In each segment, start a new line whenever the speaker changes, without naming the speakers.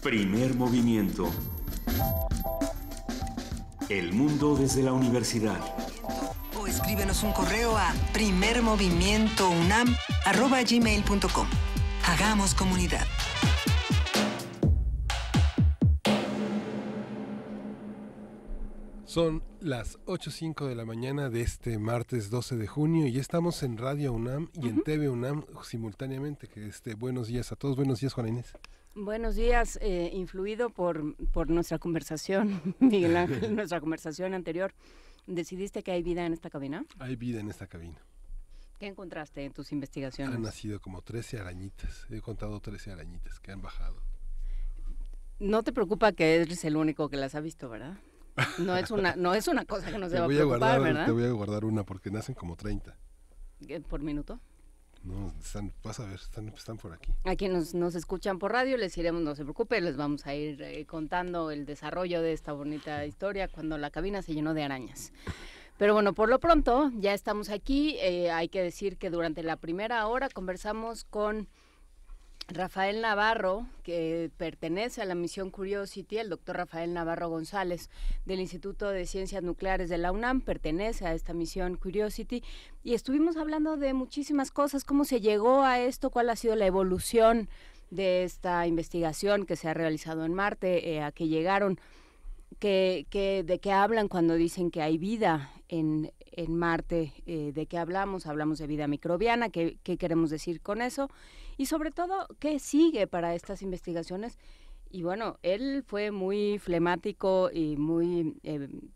Primer movimiento. El mundo desde la universidad.
O escríbenos un correo a primermovimientounam@gmail.com. Hagamos comunidad.
Son las 8:05 de la mañana de este martes 12 de junio y estamos en Radio UNAM y en TV UNAM simultáneamente. Buenos días a todos. Buenos días, Juana Inés.
Buenos días, influido por nuestra conversación, Miguel Ángel, nuestra conversación anterior. ¿Decidiste que hay vida en esta cabina?
Hay vida en esta cabina.
¿Qué encontraste en tus investigaciones?
Han nacido como 13 arañitas. He contado 13 arañitas que han bajado.
No te preocupa que eres el único que las ha visto, ¿verdad? No es una cosa que nos deba preocupar, ¿verdad?
Te voy a guardar una porque nacen como 30.
¿Por minuto?
No, vas a ver, están por aquí.
A quienes nos escuchan por radio les iremos, no se preocupe, les vamos a ir contando el desarrollo de esta bonita historia cuando la cabina se llenó de arañas. Pero bueno, por lo pronto ya estamos aquí. Hay que decir que durante la primera hora conversamos con Rafael Navarro, que pertenece a la misión Curiosity. El doctor Rafael Navarro González, del Instituto de Ciencias Nucleares de la UNAM, pertenece a esta misión Curiosity, y estuvimos hablando de muchísimas cosas, cómo se llegó a esto, cuál ha sido la evolución de esta investigación que se ha realizado en Marte, a qué llegaron, de qué hablan cuando dicen que hay vida en Marte, de qué hablamos de vida microbiana, qué queremos decir con eso, y sobre todo, qué sigue para estas investigaciones. Y bueno, él fue muy flemático y muy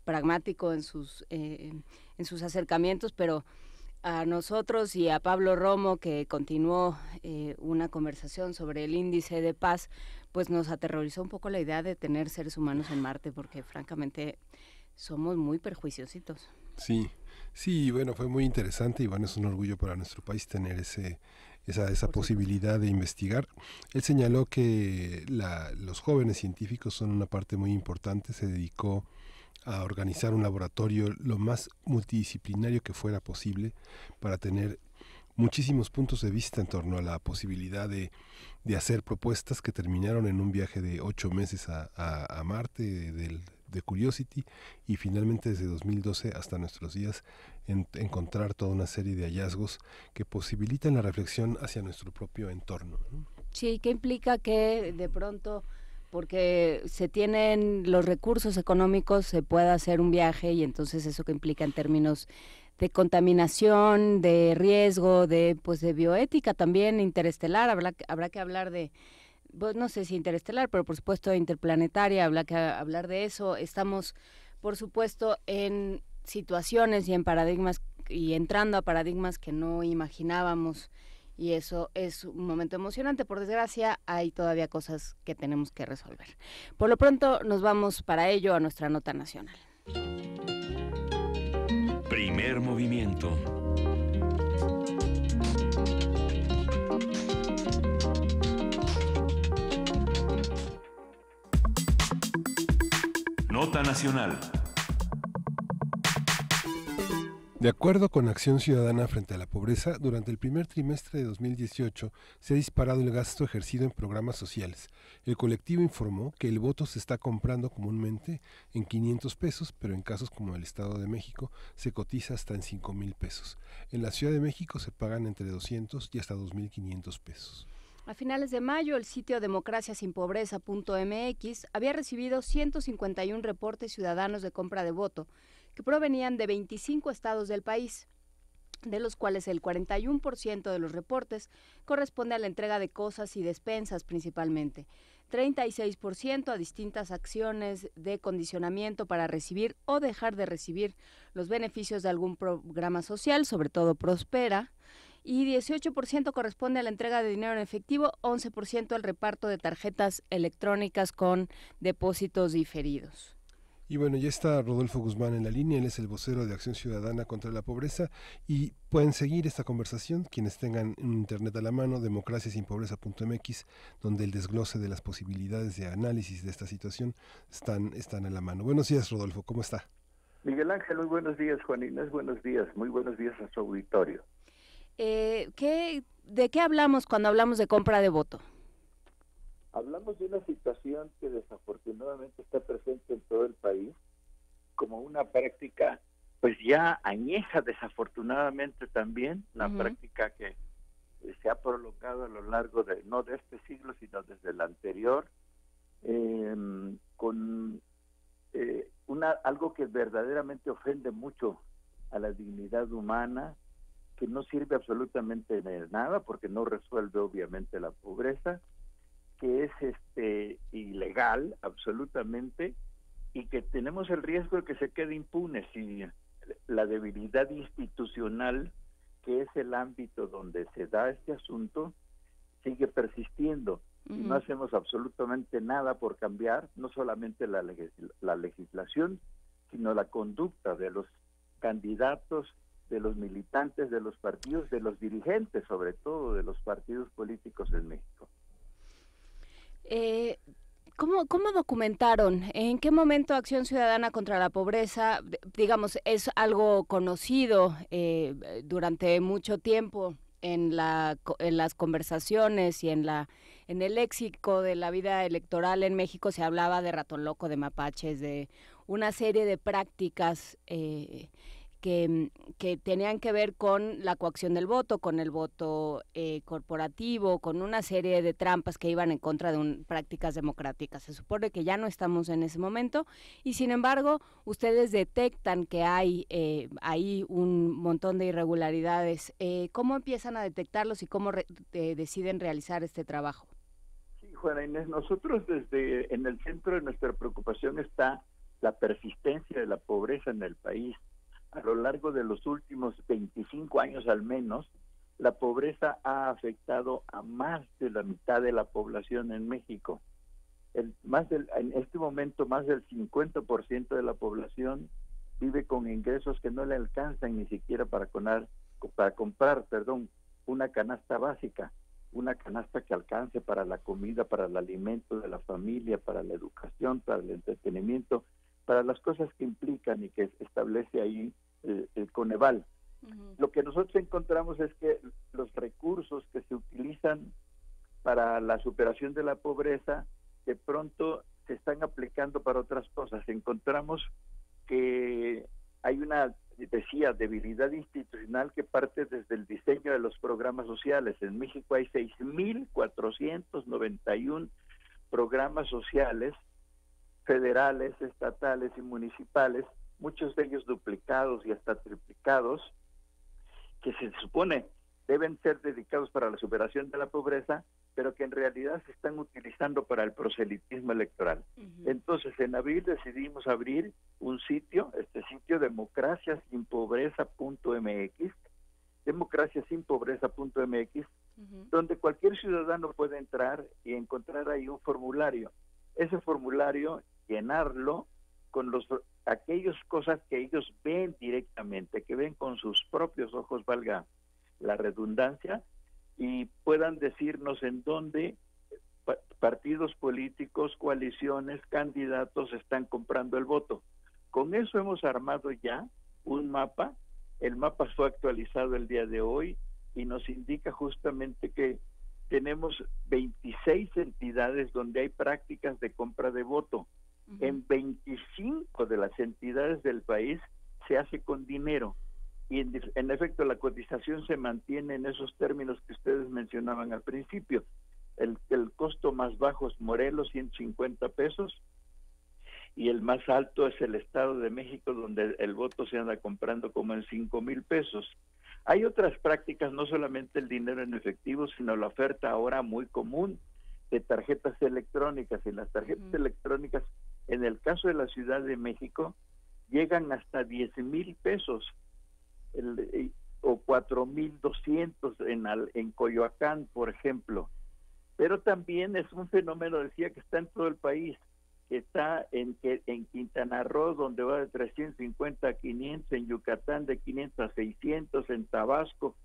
pragmático en sus acercamientos, pero a nosotros y a Pablo Romo, que continuó una conversación sobre el índice de paz, pues nos aterrorizó un poco la idea de tener seres humanos en Marte, porque francamente somos muy perjuiciositos.
Sí, bueno, fue muy interesante y bueno, es un orgullo para nuestro país tener esa posibilidad de investigar. Él señaló que los jóvenes científicos son una parte muy importante. Se dedicó a organizar un laboratorio lo más multidisciplinario que fuera posible para tener muchísimos puntos de vista en torno a la posibilidad de hacer propuestas que terminaron en un viaje de 8 meses a Marte de Curiosity, y finalmente desde 2012 hasta nuestros días encontrar toda una serie de hallazgos que posibilitan la reflexión hacia nuestro propio entorno, ¿no?
Sí, ¿qué implica que de pronto, porque se tienen los recursos económicos, se pueda hacer un viaje, y entonces eso que implica en términos de contaminación, de riesgo, de bioética también interestelar? Habrá que hablar de, pues no sé si interestelar, pero por supuesto interplanetaria, habrá que hablar de eso. Estamos, por supuesto, en situaciones y en paradigmas, y entrando a paradigmas que no imaginábamos, y eso es un momento emocionante. Por desgracia, hay todavía cosas que tenemos que resolver. Por lo pronto, nos vamos para ello a nuestra nota nacional.
Primer movimiento. Nota nacional.
De acuerdo con Acción Ciudadana frente a la Pobreza, durante el primer trimestre de 2018 se ha disparado el gasto ejercido en programas sociales. El colectivo informó que el voto se está comprando comúnmente en 500 pesos, pero en casos como el Estado de México se cotiza hasta en 5,000 pesos. En la Ciudad de México se pagan entre 200 y hasta 2,500 pesos.
A finales de mayo, el sitio democraciasinpobreza.mx había recibido 151 reportes ciudadanos de compra de voto, que provenían de 25 estados del país, de los cuales el 41% de los reportes corresponde a la entrega de cosas y despensas principalmente, 36% a distintas acciones de condicionamiento para recibir o dejar de recibir los beneficios de algún programa social, sobre todo Prospera, y 18% corresponde a la entrega de dinero en efectivo, 11% al reparto de tarjetas electrónicas con depósitos diferidos.
Y bueno, ya está Rodolfo Guzmán en la línea, él es el vocero de Acción Ciudadana contra la Pobreza, y pueden seguir esta conversación quienes tengan un internet a la mano, democraciasinpobreza.mx, donde el desglose de las posibilidades de análisis de esta situación están a la mano. Buenos días, Rodolfo, ¿cómo está?
Miguel Ángel, muy buenos días. Juan Inés, buenos días. Muy buenos días a su auditorio.
¿De qué hablamos cuando hablamos de compra de voto?
Hablamos de una situación que desafortunadamente está presente en todo el país como una práctica pues ya añeja desafortunadamente también, una práctica que se ha prolongado a lo largo de no de este siglo sino desde el anterior, con algo que verdaderamente ofende mucho a la dignidad humana, que no sirve absolutamente de nada porque no resuelve obviamente la pobreza, que es ilegal absolutamente y que tenemos el riesgo de que se quede impune si la debilidad institucional, que es el ámbito donde se da este asunto, sigue persistiendo. Y no hacemos absolutamente nada por cambiar no solamente la legislación, sino la conducta de los candidatos, de los militantes, de los partidos, de los dirigentes, sobre todo de los partidos políticos en México.
¿Cómo documentaron? ¿En qué momento Acción Ciudadana contra la Pobreza, digamos, es algo conocido durante mucho tiempo en las conversaciones y en el léxico de la vida electoral en México? Se hablaba de ratón loco, de mapaches, de una serie de prácticas que tenían que ver con la coacción del voto, con el voto corporativo, con una serie de trampas que iban en contra de prácticas democráticas. Se supone que ya no estamos en ese momento y sin embargo ustedes detectan que hay ahí un montón de irregularidades. ¿Cómo empiezan a detectarlos y cómo deciden realizar este trabajo?
Sí, Juana Inés, nosotros en el centro de nuestra preocupación está la persistencia de la pobreza en el país. A lo largo de los últimos 25 años al menos, la pobreza ha afectado a más de la mitad de la población en México. En este momento, más del 50% de la población vive con ingresos que no le alcanzan ni siquiera para comprar una canasta básica, una canasta que alcance para la comida, para el alimento de la familia, para la educación, para el entretenimiento, para las cosas que implican y que establece ahí el Coneval. Lo que nosotros encontramos es que los recursos que se utilizan para la superación de la pobreza de pronto se están aplicando para otras cosas. Encontramos que hay una, debilidad institucional que parte desde el diseño de los programas sociales. En México hay 6,491 programas sociales federales, estatales y municipales, muchos de ellos duplicados y hasta triplicados, que se supone deben ser dedicados para la superación de la pobreza, pero que en realidad se están utilizando para el proselitismo electoral. Entonces, en abril decidimos abrir un sitio, democraciasinpobreza.mx, donde cualquier ciudadano puede entrar y encontrar ahí un formulario. Ese formulario, llenarlo con aquellas cosas que ellos ven directamente, que ven con sus propios ojos, valga la redundancia, y puedan decirnos en dónde partidos políticos, coaliciones, candidatos están comprando el voto. Con eso hemos armado ya un mapa. El mapa fue actualizado el día de hoy y nos indica justamente que tenemos 26 entidades donde hay prácticas de compra de voto. En 25 de las entidades del país se hace con dinero y en efecto la cotización se mantiene en esos términos que ustedes mencionaban al principio. El costo más bajo es Morelos, 150 pesos, y el más alto es el Estado de México, donde el voto se anda comprando como en 5,000 pesos. Hay otras prácticas, no solamente el dinero en efectivo, sino la oferta ahora muy común de tarjetas electrónicas. Y las tarjetas electrónicas, en el caso de la Ciudad de México, llegan hasta 10,000 pesos o 4,200 en Coyoacán, por ejemplo. Pero también es un fenómeno, decía, que está en todo el país, que está en Quintana Roo, donde va de 350 a 500, en Yucatán de 500 a 600, en Tabasco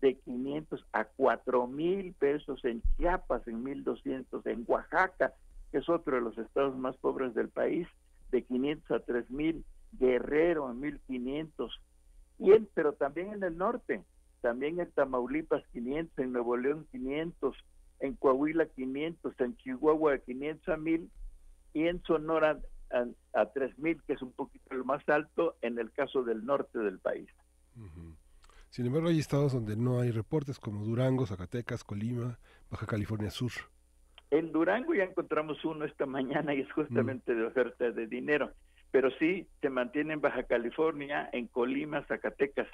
de 500 a 4,000 pesos, en Chiapas en 1,200, en Oaxaca, que es otro de los estados más pobres del país, de 500 a 3,000, Guerrero en 1,500, pero también en el norte, también en Tamaulipas 500, en Nuevo León 500, en Coahuila 500, en Chihuahua de 500 a 1000 y en Sonora a 3000, que es un poquito lo más alto en el caso del norte del país.
Uh-huh. Sin embargo, hay estados donde no hay reportes, como Durango, Zacatecas, Colima, Baja California Sur.
En Durango ya encontramos uno esta mañana y es justamente de oferta de dinero, pero sí se mantiene en Baja California, en Colima, Zacatecas,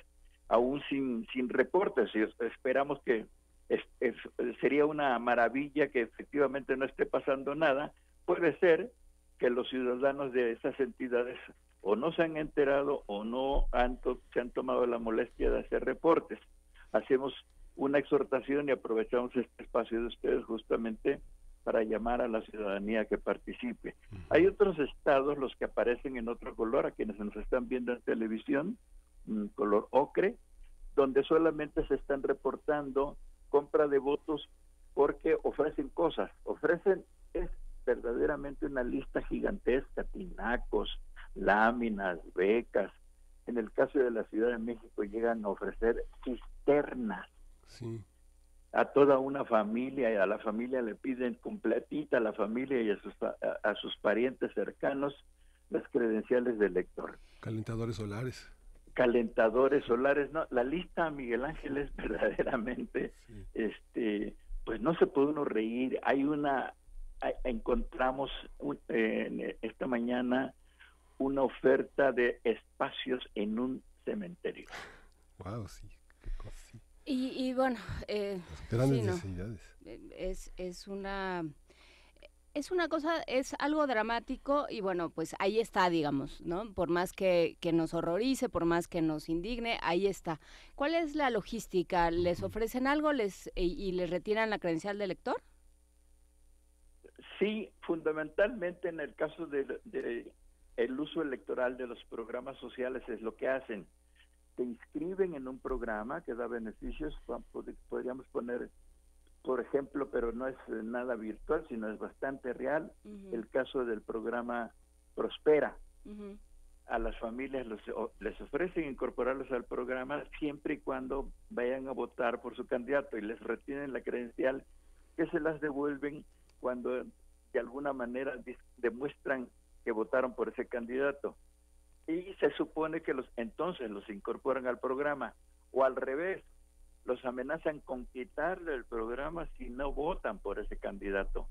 aún sin reportes. Y esperamos que sería una maravilla que efectivamente no esté pasando nada. Puede ser que los ciudadanos de esas entidades o no se han enterado o no se han tomado la molestia de hacer reportes. Hacemos una exhortación y aprovechamos este espacio de ustedes justamente para llamar a la ciudadanía que participe. Hay otros estados, los que aparecen en otro color, a quienes nos están viendo en televisión, color ocre, donde solamente se están reportando compra de votos porque ofrecen cosas. Es verdaderamente una lista gigantesca, tinacos, láminas, becas. En el caso de la Ciudad de México llegan a ofrecer cisternas.
Sí.
A toda una familia, y a la familia le piden completita, a la familia y a sus parientes cercanos, las credenciales del elector.
Calentadores solares.
No, la lista, Miguel Ángel, es verdaderamente, pues no se puede uno reír. Encontramos esta mañana una oferta de espacios en un cementerio.
Wow, sí, qué cosa. Sí.
Y bueno,
grandes necesidades.
Es una cosa, es algo dramático y bueno, pues ahí está, digamos, ¿no? Por más que nos horrorice, por más que nos indigne, ahí está. ¿Cuál es la logística? ¿Les ofrecen algo y les retiran la credencial de elector?
Sí, fundamentalmente en el caso de el uso electoral de los programas sociales es lo que hacen. Se inscriben en un programa que da beneficios, podríamos poner, por ejemplo, pero no es nada virtual, sino es bastante real, el caso del programa Prospera. A las familias les ofrecen incorporarlos al programa siempre y cuando vayan a votar por su candidato y les retienen la credencial que se las devuelven cuando de alguna manera demuestran que votaron por ese candidato. Y se supone que entonces los incorporan al programa, o al revés, los amenazan con quitarle el programa si no votan por ese candidato.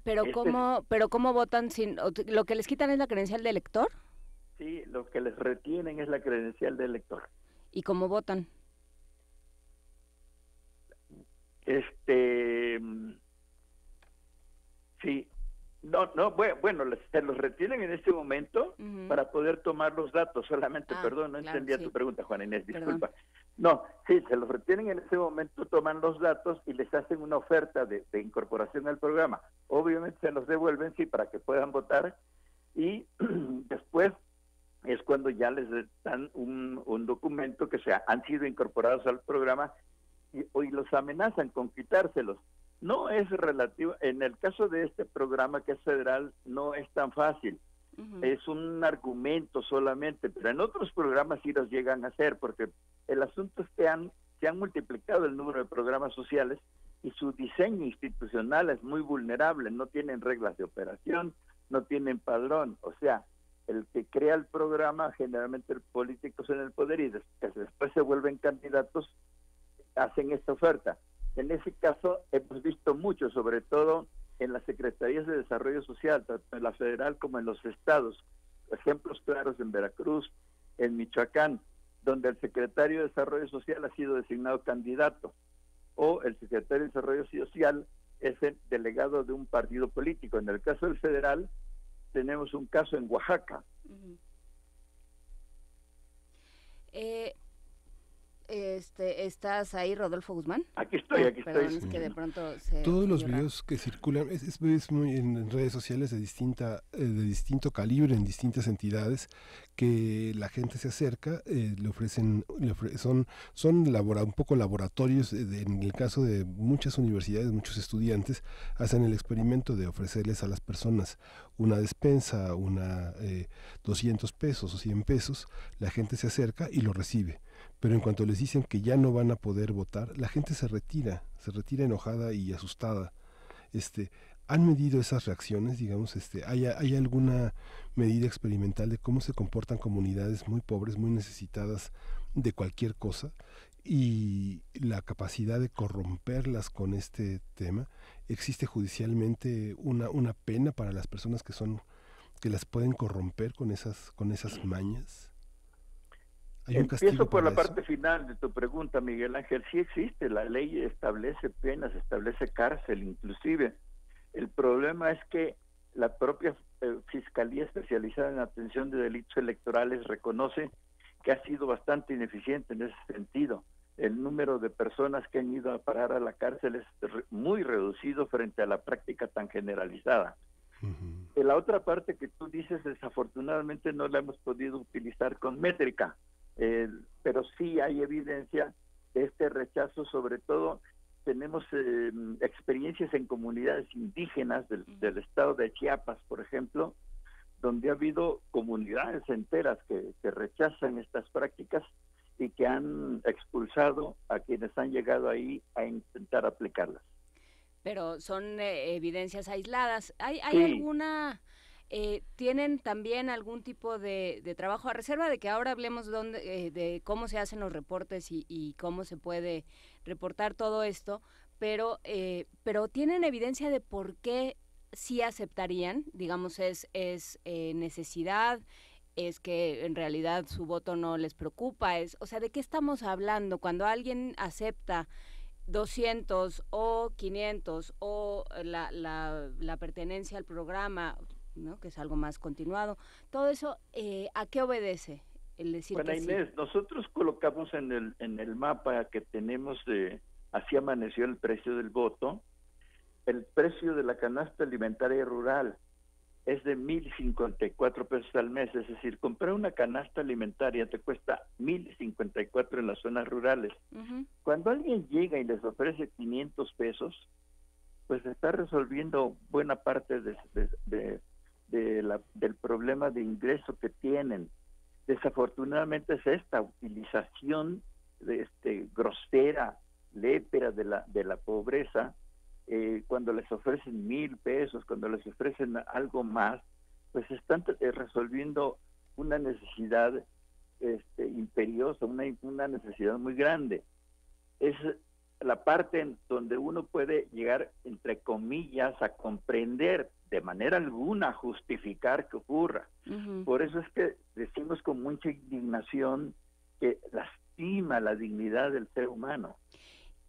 Pero ¿cómo votan lo que les quitan es la credencial de elector?
Sí, lo que les retienen es la credencial de elector.
¿Y cómo votan?
Sí. Bueno, se los retienen en este momento para poder tomar los datos solamente. Perdón, no entendía tu pregunta, Juana Inés, disculpa. No, sí, se los retienen en ese momento, toman los datos y les hacen una oferta de incorporación al programa. Obviamente se los devuelven, sí, para que puedan votar, y después es cuando ya les dan un documento que han sido incorporados al programa y los amenazan con quitárselos. No es relativo, en el caso de este programa que es federal, no es tan fácil. Es un argumento solamente, pero en otros programas sí los llegan a hacer, porque el asunto es que se han multiplicado el número de programas sociales y su diseño institucional es muy vulnerable, no tienen reglas de operación, no tienen padrón, o sea, el que crea el programa, generalmente políticos en el poder y después se vuelven candidatos, hacen esta oferta. En ese caso hemos visto mucho, sobre todo en las secretarías de desarrollo social, tanto en la federal como en los estados. Ejemplos claros en Veracruz, en Michoacán, donde el secretario de desarrollo social ha sido designado candidato, o el secretario de desarrollo social es el delegado de un partido político. En el caso del federal, tenemos un caso en Oaxaca.
¿Estás ahí, Rodolfo Guzmán?
Aquí estoy.
Perdón, es que de pronto
todos los videos que circulan es muy en redes sociales de distinto calibre, en distintas entidades, que la gente se acerca, le ofrecen son un poco laboratorios. En el caso de muchas universidades, muchos estudiantes hacen el experimento de ofrecerles a las personas una despensa, 200 pesos o 100 pesos, la gente se acerca y lo recibe. pero en cuanto les dicen que ya no van a poder votar, la gente se retira enojada y asustada. Este, ¿Han medido esas reacciones? Digamos, ¿hay alguna medida experimental de cómo se comportan comunidades muy pobres, muy necesitadas de cualquier cosa? Y la capacidad de corromperlas con este tema. ¿Existe judicialmente una pena para las personas que las pueden corromper con esas mañas? ¿Hay un castigo
Empiezo por
para
la
eso?
parte final de tu pregunta, Miguel Ángel. Sí existe, la ley establece penas, establece cárcel inclusive. El problema es que la propia Fiscalía Especializada en Atención de Delitos Electorales reconoce que ha sido bastante ineficiente en ese sentido. El número de personas que han ido a parar a la cárcel es muy reducido frente a la práctica tan generalizada. En la otra parte que tú dices, desafortunadamente no la hemos podido utilizar con métrica, pero sí hay evidencia de este rechazo. Sobre todo tenemos experiencias en comunidades indígenas del estado de Chiapas, por ejemplo, donde ha habido comunidades enteras que rechazan estas prácticas y que han expulsado a quienes han llegado ahí a intentar aplicarlas.
Pero son evidencias aisladas. ¿Hay
Sí.
alguna, tienen también algún tipo de trabajo, a reserva de que ahora hablemos de cómo se hacen los reportes y cómo se puede reportar todo esto, pero tienen evidencia de por qué sí aceptarían? Digamos, es necesidad, es que en realidad su voto no les preocupa, o sea, ¿de qué estamos hablando? Cuando alguien acepta 200 o 500 o la pertenencia al programa, ¿no?, que es algo más continuado, todo eso, ¿a qué obedece el decir
Bueno,
que
Inés,
sí?
nosotros colocamos en el mapa que tenemos de así amaneció el precio del voto, el precio de la canasta alimentaria rural es de 1,054 pesos al mes, es decir, comprar una canasta alimentaria te cuesta 1,054 en las zonas rurales.
Uh-huh.
Cuando alguien llega y les ofrece 500 pesos, pues está resolviendo buena parte del problema de ingreso que tienen. Desafortunadamente es esta utilización grosera, lépera de la pobreza. Cuando les ofrecen 1,000 pesos, cuando les ofrecen algo más, pues están resolviendo una necesidad imperiosa, una necesidad muy grande. Es la parte en donde uno puede llegar, entre comillas, a comprender, de manera alguna justificar que ocurra.
Uh-huh.
Por eso es que decimos con mucha indignación que lastima la dignidad del ser humano.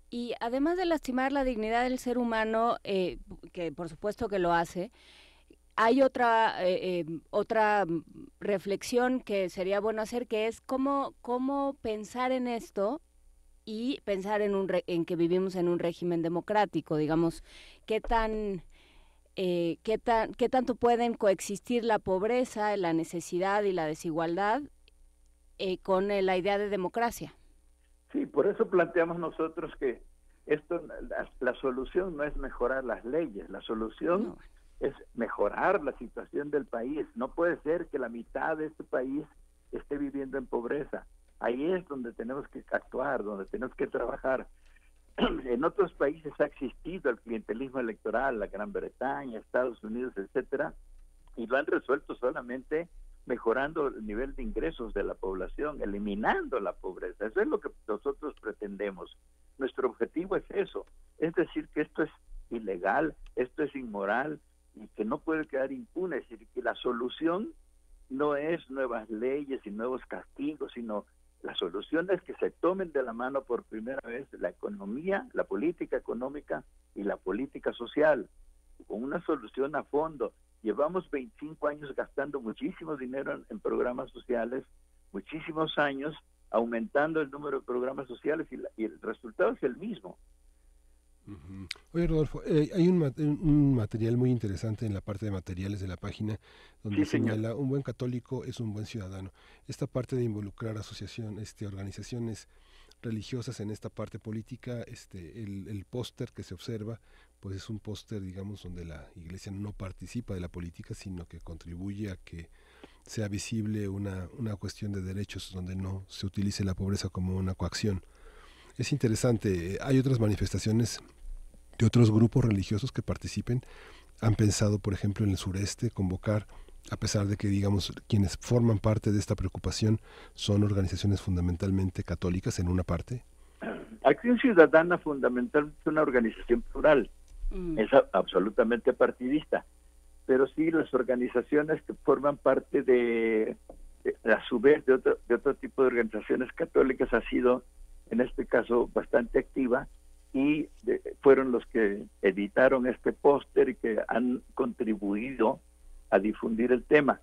Y además de lastimar la dignidad del ser humano, que por supuesto que lo hace, hay otra reflexión que sería bueno hacer, que es cómo pensar en esto y pensar en que vivimos en un régimen democrático. Digamos, qué tanto pueden coexistir la pobreza, la necesidad y la desigualdad con la idea de democracia.
Sí, por eso planteamos nosotros que la solución no es mejorar las leyes, la solución es mejorar la situación del país. No puede ser que la mitad de este país esté viviendo en pobreza. Ahí es donde tenemos que actuar, donde tenemos que trabajar. En otros países ha existido el clientelismo electoral, la Gran Bretaña, Estados Unidos, etcétera, y lo han resuelto solamente mejorando el nivel de ingresos de la población, eliminando la pobreza. Eso es lo que nosotros pretendemos. Nuestro objetivo es eso, es decir, que esto es ilegal, esto es inmoral y que no puede quedar impune. Es decir, que la solución no es nuevas leyes y nuevos castigos, sino la solución es que se tomen de la mano por primera vez la economía, la política económica y la política social, con una solución a fondo. Llevamos 25 años gastando muchísimo dinero en programas sociales, muchísimos años aumentando el número de programas sociales y el resultado es el mismo.
Uh-huh. Oye, Rodolfo, hay un material muy interesante en la parte de materiales de la página donde señala un buen católico es un buen ciudadano. Esta parte de involucrar organizaciones religiosas en esta parte política, el póster que se observa, pues es un póster, digamos, donde la Iglesia no participa de la política, sino que contribuye a que sea visible una cuestión de derechos donde no se utilice la pobreza como una coacción. Es interesante, hay otras manifestaciones de otros grupos religiosos que participen. Han pensado, por ejemplo, en el sureste, convocar, a pesar de que, digamos, quienes forman parte de esta preocupación son organizaciones fundamentalmente católicas en una parte.
Acción Ciudadana fundamentalmente es una organización plural, es absolutamente partidista, pero sí las organizaciones que forman parte a su vez de otro tipo de organizaciones católicas ha sido en este caso bastante activa y fueron los que editaron este póster y que han contribuido a difundir el tema.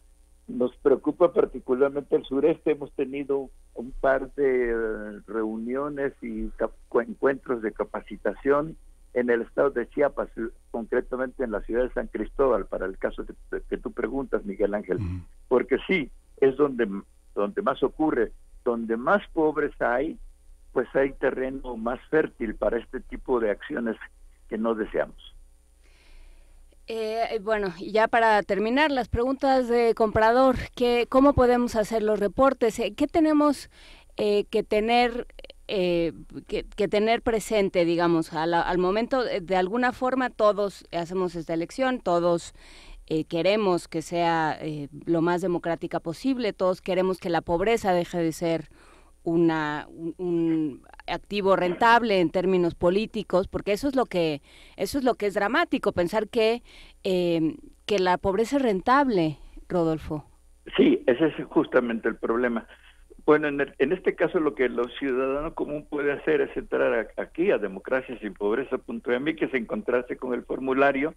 Nos preocupa particularmente el sureste. Hemos tenido un par de reuniones y encuentros de capacitación en el estado de Chiapas, concretamente en la ciudad de San Cristóbal, para el caso que tú preguntas, Miguel Ángel, porque sí, es donde más ocurre, donde más pobres hay, pues hay terreno más fértil para este tipo de acciones que no deseamos.
Bueno, y ya para terminar, las preguntas de comprador, ¿cómo podemos hacer los reportes? ¿Qué tenemos que tener presente, digamos, al momento? De alguna forma todos hacemos esta elección, todos queremos que sea lo más democrática posible, todos queremos que la pobreza deje de ser un activo rentable en términos políticos, porque eso es lo que es dramático, pensar que la pobreza es rentable, Rodolfo.
Sí, ese es justamente el problema. Bueno, en este caso lo que los ciudadanos común puede hacer es entrar aquí a democraciasinpobreza.mx, que es encontrarse con el formulario.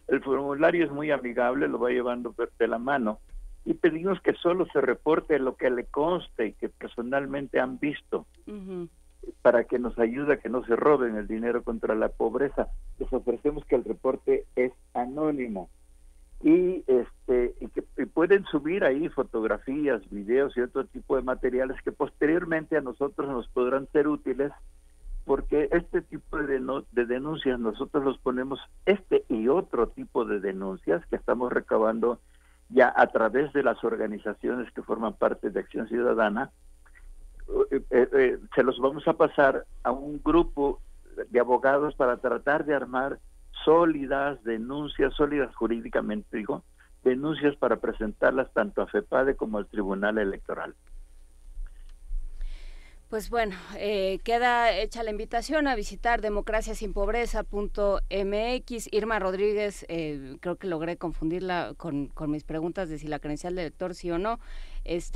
El formulario es muy amigable, lo va llevando de la mano, y pedimos que solo se reporte lo que le conste y que personalmente han visto, para que nos ayude a que no se roben el dinero contra la pobreza. Les ofrecemos que el reporte es anónimo y pueden subir ahí fotografías, videos y otro tipo de materiales que posteriormente a nosotros nos podrán ser útiles, porque este tipo de denuncias nosotros los ponemos, y otro tipo de denuncias que estamos recabando ya a través de las organizaciones que forman parte de Acción Ciudadana, se los vamos a pasar a un grupo de abogados para tratar de armar denuncias sólidas jurídicamente, denuncias para presentarlas tanto a FEPADE como al Tribunal Electoral.
Pues bueno, queda hecha la invitación a visitar democraciasinpobreza.mx. Irma Rodríguez, creo que logré confundirla con mis preguntas de si la credencial de elector sí o no.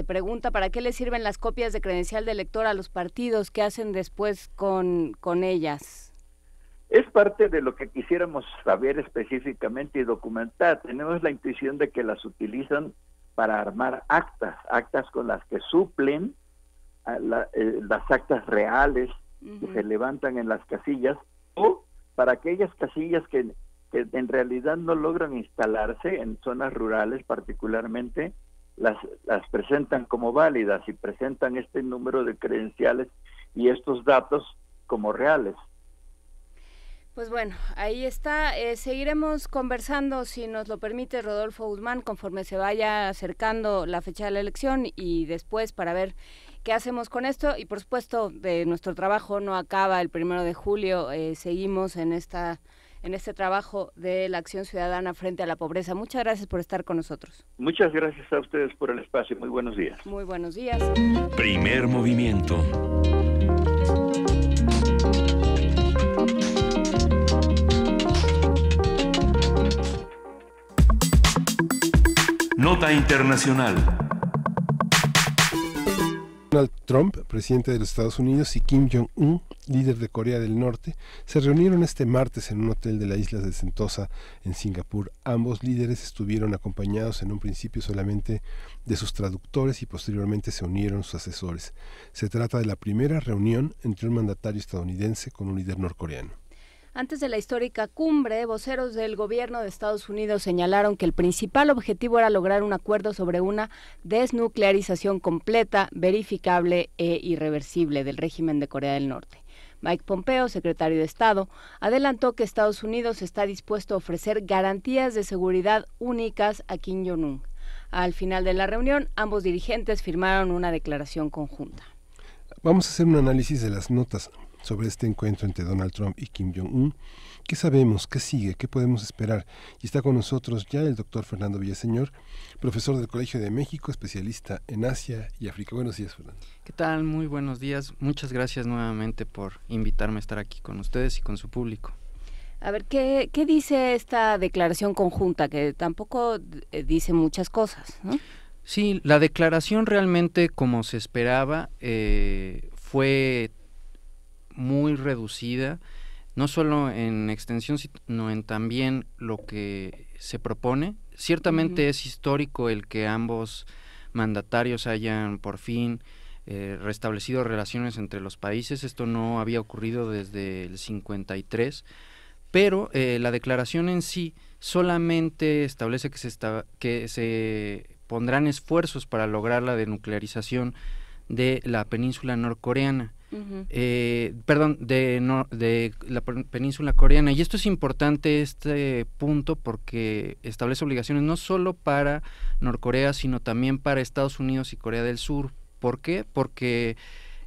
Pregunta, ¿para qué le sirven las copias de credencial de elector a los partidos? ¿Qué hacen después con ellas?
Es parte de lo que quisiéramos saber específicamente y documentar. Tenemos la intuición de que las utilizan para armar actas con las que suplen las actas reales que se levantan en las casillas, o para aquellas casillas que en realidad no logran instalarse en zonas rurales particularmente, las presentan como válidas y presentan este número de credenciales y estos datos como reales.
Pues bueno, ahí está. Seguiremos conversando, si nos lo permite, Rodolfo Guzmán, conforme se vaya acercando la fecha de la elección y después, para ver qué hacemos con esto. Y por supuesto, de nuestro trabajo no acaba el 1 de julio, seguimos en este trabajo de la Acción Ciudadana frente a la pobreza. Muchas gracias por estar con nosotros.
Muchas gracias a ustedes por el espacio. Muy buenos días.
Muy buenos días.
Primer movimiento. Nota internacional.
Donald Trump, presidente de los Estados Unidos, y Kim Jong-un, líder de Corea del Norte, se reunieron este martes en un hotel de la isla de Sentosa, en Singapur. Ambos líderes estuvieron acompañados en un principio solamente de sus traductores y posteriormente se unieron sus asesores. Se trata de la primera reunión entre un mandatario estadounidense con un líder norcoreano.
Antes de la histórica cumbre, voceros del gobierno de Estados Unidos señalaron que el principal objetivo era lograr un acuerdo sobre una desnuclearización completa, verificable e irreversible del régimen de Corea del Norte. Mike Pompeo, secretario de Estado, adelantó que Estados Unidos está dispuesto a ofrecer garantías de seguridad únicas a Kim Jong-un. Al final de la reunión, ambos dirigentes firmaron una declaración conjunta.
Vamos a hacer un análisis de las notas sobre este encuentro entre Donald Trump y Kim Jong-un. ¿Qué sabemos? ¿Qué sigue? ¿Qué podemos esperar? Y está con nosotros ya el doctor Fernando Villaseñor, profesor del Colegio de México, especialista en Asia y África. Buenos días, Fernando.
¿Qué tal? Muy buenos días. Muchas gracias nuevamente por invitarme a estar aquí con ustedes y con su público.
A ver, ¿qué dice esta declaración conjunta? Que tampoco dice muchas cosas, ¿no?
Sí, la declaración realmente, como se esperaba, fue muy reducida, no solo en extensión, sino en también lo que se propone. Ciertamente es histórico el que ambos mandatarios hayan por fin restablecido relaciones entre los países. Esto no había ocurrido desde el 53, pero la declaración en sí solamente establece que se pondrán esfuerzos para lograr la denuclearización de la península norcoreana. De la península coreana. Y esto es importante, este punto, porque establece obligaciones no solo para Norcorea, sino también para Estados Unidos y Corea del Sur. ¿Por qué? Porque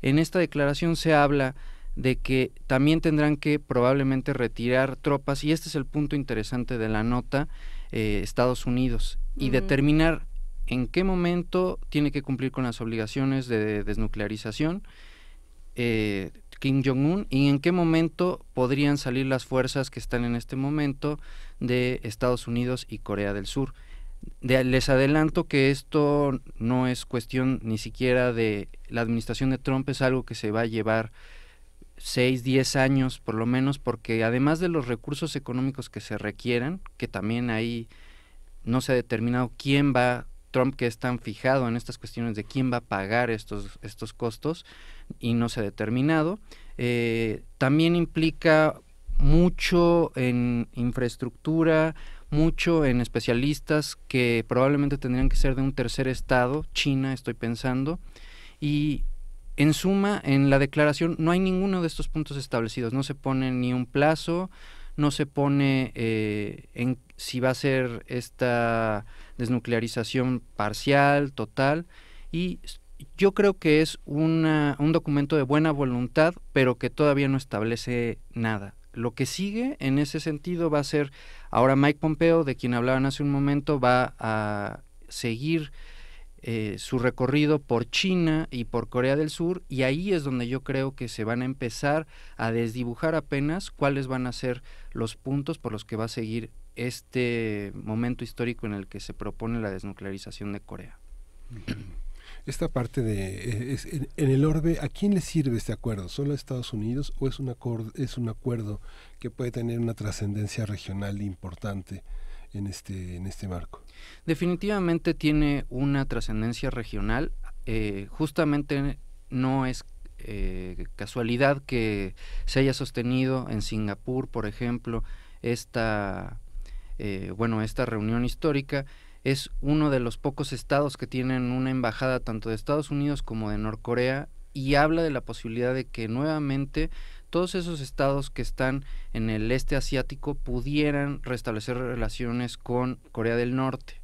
en esta declaración se habla de que también tendrán que probablemente retirar tropas, y este es el punto interesante de la nota, Estados Unidos, y determinar en qué momento tiene que cumplir con las obligaciones de desnuclearización Kim Jong-un, y en qué momento podrían salir las fuerzas que están en este momento de Estados Unidos y Corea del Sur. Les adelanto que esto no es cuestión ni siquiera de la administración de Trump, es algo que se va a llevar 6, 10 años por lo menos, porque además de los recursos económicos que se requieran, que también ahí no se ha determinado quién va, Trump, que es tan fijado en estas cuestiones de quién va a pagar estos costos, y no se ha determinado. También implica mucho en infraestructura, mucho en especialistas que probablemente tendrían que ser de un tercer estado, China estoy pensando, y en suma, en la declaración no hay ninguno de estos puntos establecidos, no se pone ni un plazo, no se pone en si va a ser esta desnuclearización parcial, total, y yo creo que es un documento de buena voluntad, pero que todavía no establece nada. Lo que sigue en ese sentido va a ser, ahora Mike Pompeo, de quien hablaban hace un momento, va a seguir su recorrido por China y por Corea del Sur, y ahí es donde yo creo que se van a empezar a desdibujar apenas cuáles van a ser los puntos por los que va a seguir este momento histórico en el que se propone la desnuclearización de Corea.
Esta parte en el orbe, ¿a quién le sirve este acuerdo? ¿Solo a Estados Unidos o es un acuerdo que puede tener una trascendencia regional importante en este marco?
Definitivamente tiene una trascendencia regional. Justamente no es casualidad que se haya sostenido en Singapur, por ejemplo, esta reunión histórica. Es uno de los pocos estados que tienen una embajada tanto de Estados Unidos como de Norcorea, y habla de la posibilidad de que nuevamente todos esos estados que están en el este asiático pudieran restablecer relaciones con Corea del Norte.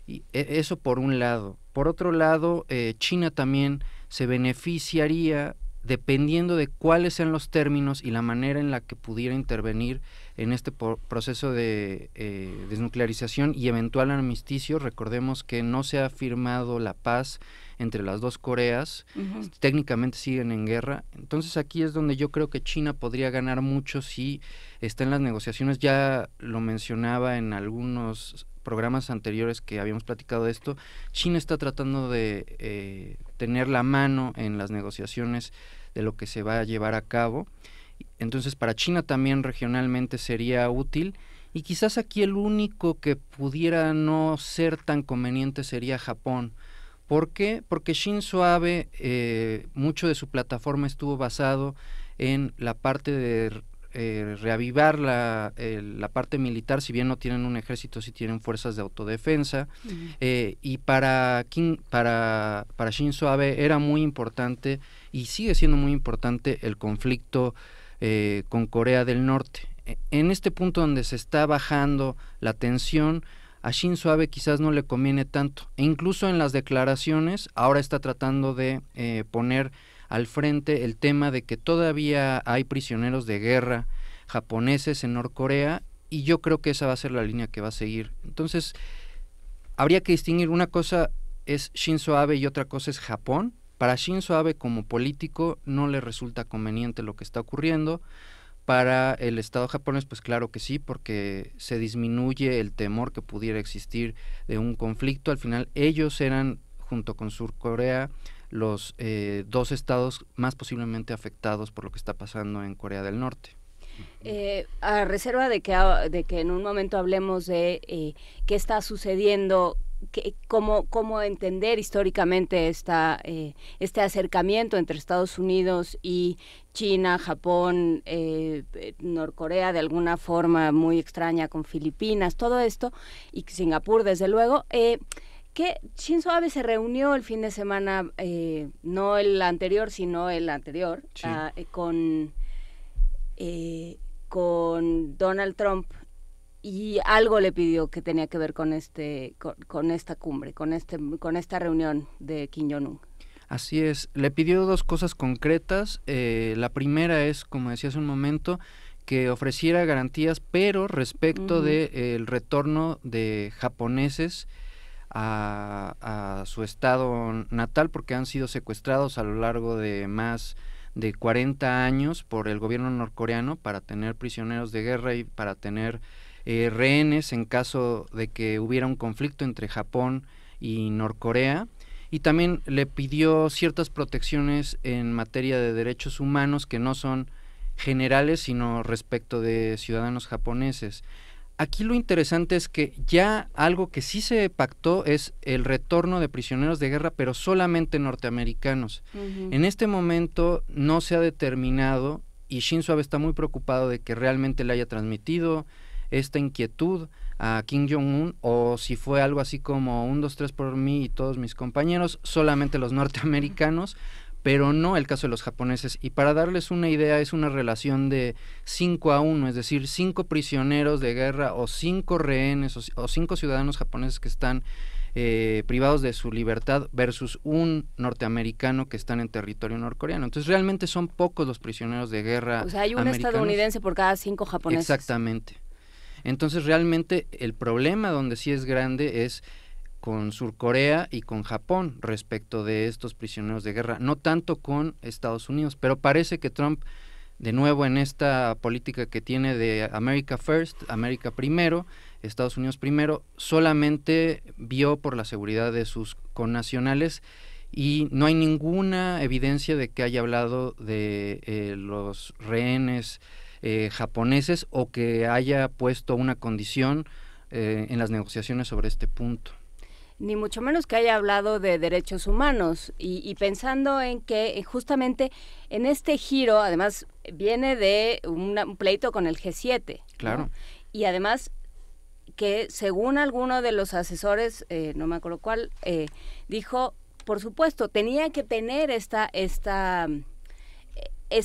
Y eso por un lado. Por otro lado, China también se beneficiaría dependiendo de cuáles sean los términos y la manera en la que pudiera intervenir en este proceso de desnuclearización y eventual armisticio. Recordemos que no se ha firmado la paz entre las dos Coreas, técnicamente siguen en guerra. Entonces aquí es donde yo creo que China podría ganar mucho si está en las negociaciones. Ya lo mencionaba en algunos programas anteriores que habíamos platicado de esto. China está tratando de tener la mano en las negociaciones de lo que se va a llevar a cabo. Entonces para China también regionalmente sería útil, y quizás aquí el único que pudiera no ser tan conveniente sería Japón. ¿Por qué? Porque Shinzo Abe, mucho de su plataforma estuvo basado en la parte de reavivar la parte militar. Si bien no tienen un ejército, sí tienen fuerzas de autodefensa, y para Shinzo Abe era muy importante, y sigue siendo muy importante, el conflicto con Corea del Norte. En este punto donde se está bajando la tensión, a Shinzo Abe quizás no le conviene tanto. E incluso en las declaraciones ahora está tratando de poner al frente el tema de que todavía hay prisioneros de guerra japoneses en Norcorea, y yo creo que esa va a ser la línea que va a seguir. Entonces, habría que distinguir, una cosa es Shinzo Abe y otra cosa es Japón. Para Shinzo Abe como político no le resulta conveniente lo que está ocurriendo. Para el Estado japonés, pues claro que sí, porque se disminuye el temor que pudiera existir de un conflicto. Al final ellos eran, junto con Surcorea, los dos estados más posiblemente afectados por lo que está pasando en Corea del Norte.
A reserva de que en un momento hablemos de qué está sucediendo, cómo entender históricamente este acercamiento entre Estados Unidos y China, Japón, Norcorea de alguna forma muy extraña con Filipinas, todo esto, y Singapur desde luego, que Shinzo Abe se reunió el fin de semana, no el anterior, sino el anterior, sí, con Donald Trump, y algo le pidió que tenía que ver con esta cumbre, con esta reunión de Kim Jong-un.
Así es, le pidió dos cosas concretas. La primera es, como decía hace un momento, que ofreciera garantías, pero respecto del retorno de japoneses a su estado natal, porque han sido secuestrados a lo largo de más de 40 años por el gobierno norcoreano para tener prisioneros de guerra y para tener rehenes en caso de que hubiera un conflicto entre Japón y Norcorea. Y también le pidió ciertas protecciones en materia de derechos humanos que no son generales, sino respecto de ciudadanos japoneses. Aquí lo interesante es que ya algo que sí se pactó es el retorno de prisioneros de guerra, pero solamente norteamericanos. En este momento no se ha determinado, y Shinzo Abe está muy preocupado de que realmente le haya transmitido esta inquietud a Kim Jong-un, o si fue algo así como 1, 2, 3 por mí y todos mis compañeros, solamente los norteamericanos, pero no el caso de los japoneses. Y para darles una idea, es una relación de 5-1, es decir, 5 prisioneros de guerra o 5 rehenes o 5 ciudadanos japoneses que están privados de su libertad versus un norteamericano que están en territorio norcoreano. Entonces realmente son pocos los prisioneros de guerra.
O sea, hay un estadounidense por cada 5 japoneses.
Exactamente. Entonces realmente el problema donde sí es grande es con Surcorea y con Japón respecto de estos prisioneros de guerra, no tanto con Estados Unidos, pero parece que Trump, de nuevo en esta política que tiene de America First, América primero, Estados Unidos primero, solamente vio por la seguridad de sus connacionales y no hay ninguna evidencia de que haya hablado de los rehenes japoneses o que haya puesto una condición en las negociaciones sobre este punto.
Ni mucho menos que haya hablado de derechos humanos, y pensando en que justamente en este giro, además, viene de un pleito con el G7.
Claro.
¿no? Y además que según alguno de los asesores, no me acuerdo cuál, dijo, por supuesto, tenía que tener esta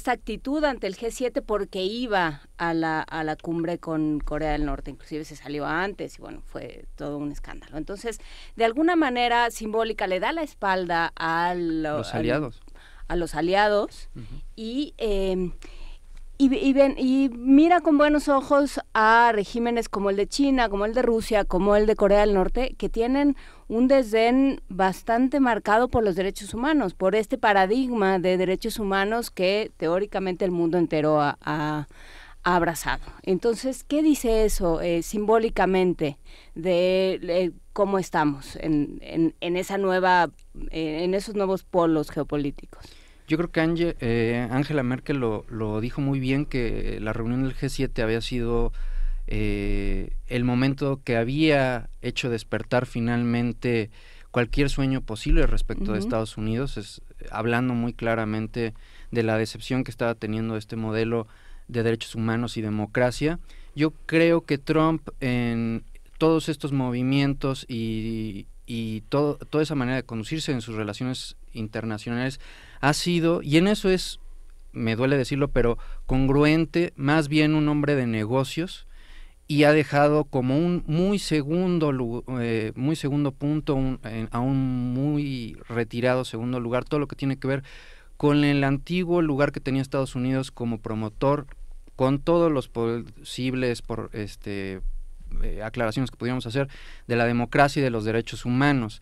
actitud ante el G7 porque iba a la cumbre con Corea del Norte, inclusive se salió antes y bueno, fue todo un escándalo. Entonces, de alguna manera simbólica le da la espalda a los aliados. Y mira con buenos ojos a regímenes como el de China, como el de Rusia, como el de Corea del Norte, que tienen un desdén bastante marcado por los derechos humanos, por este paradigma de derechos humanos que teóricamente el mundo entero ha abrazado. Entonces, ¿qué dice eso simbólicamente de cómo estamos en esa en esos nuevos polos geopolíticos?
Yo creo que Angela Merkel lo dijo muy bien, que la reunión del G7 había sido el momento que había hecho despertar finalmente cualquier sueño posible respecto de Estados Unidos, hablando muy claramente de la decepción que estaba teniendo este modelo de derechos humanos y democracia. Yo creo que Trump en todos estos movimientos y toda esa manera de conducirse en sus relaciones internacionales ha sido, y en eso es, me duele decirlo, pero congruente, más bien un hombre de negocios, y ha dejado como un muy segundo punto, a un muy retirado segundo lugar, todo lo que tiene que ver con el antiguo lugar que tenía Estados Unidos como promotor, con todos los posibles aclaraciones que pudiéramos hacer de la democracia y de los derechos humanos.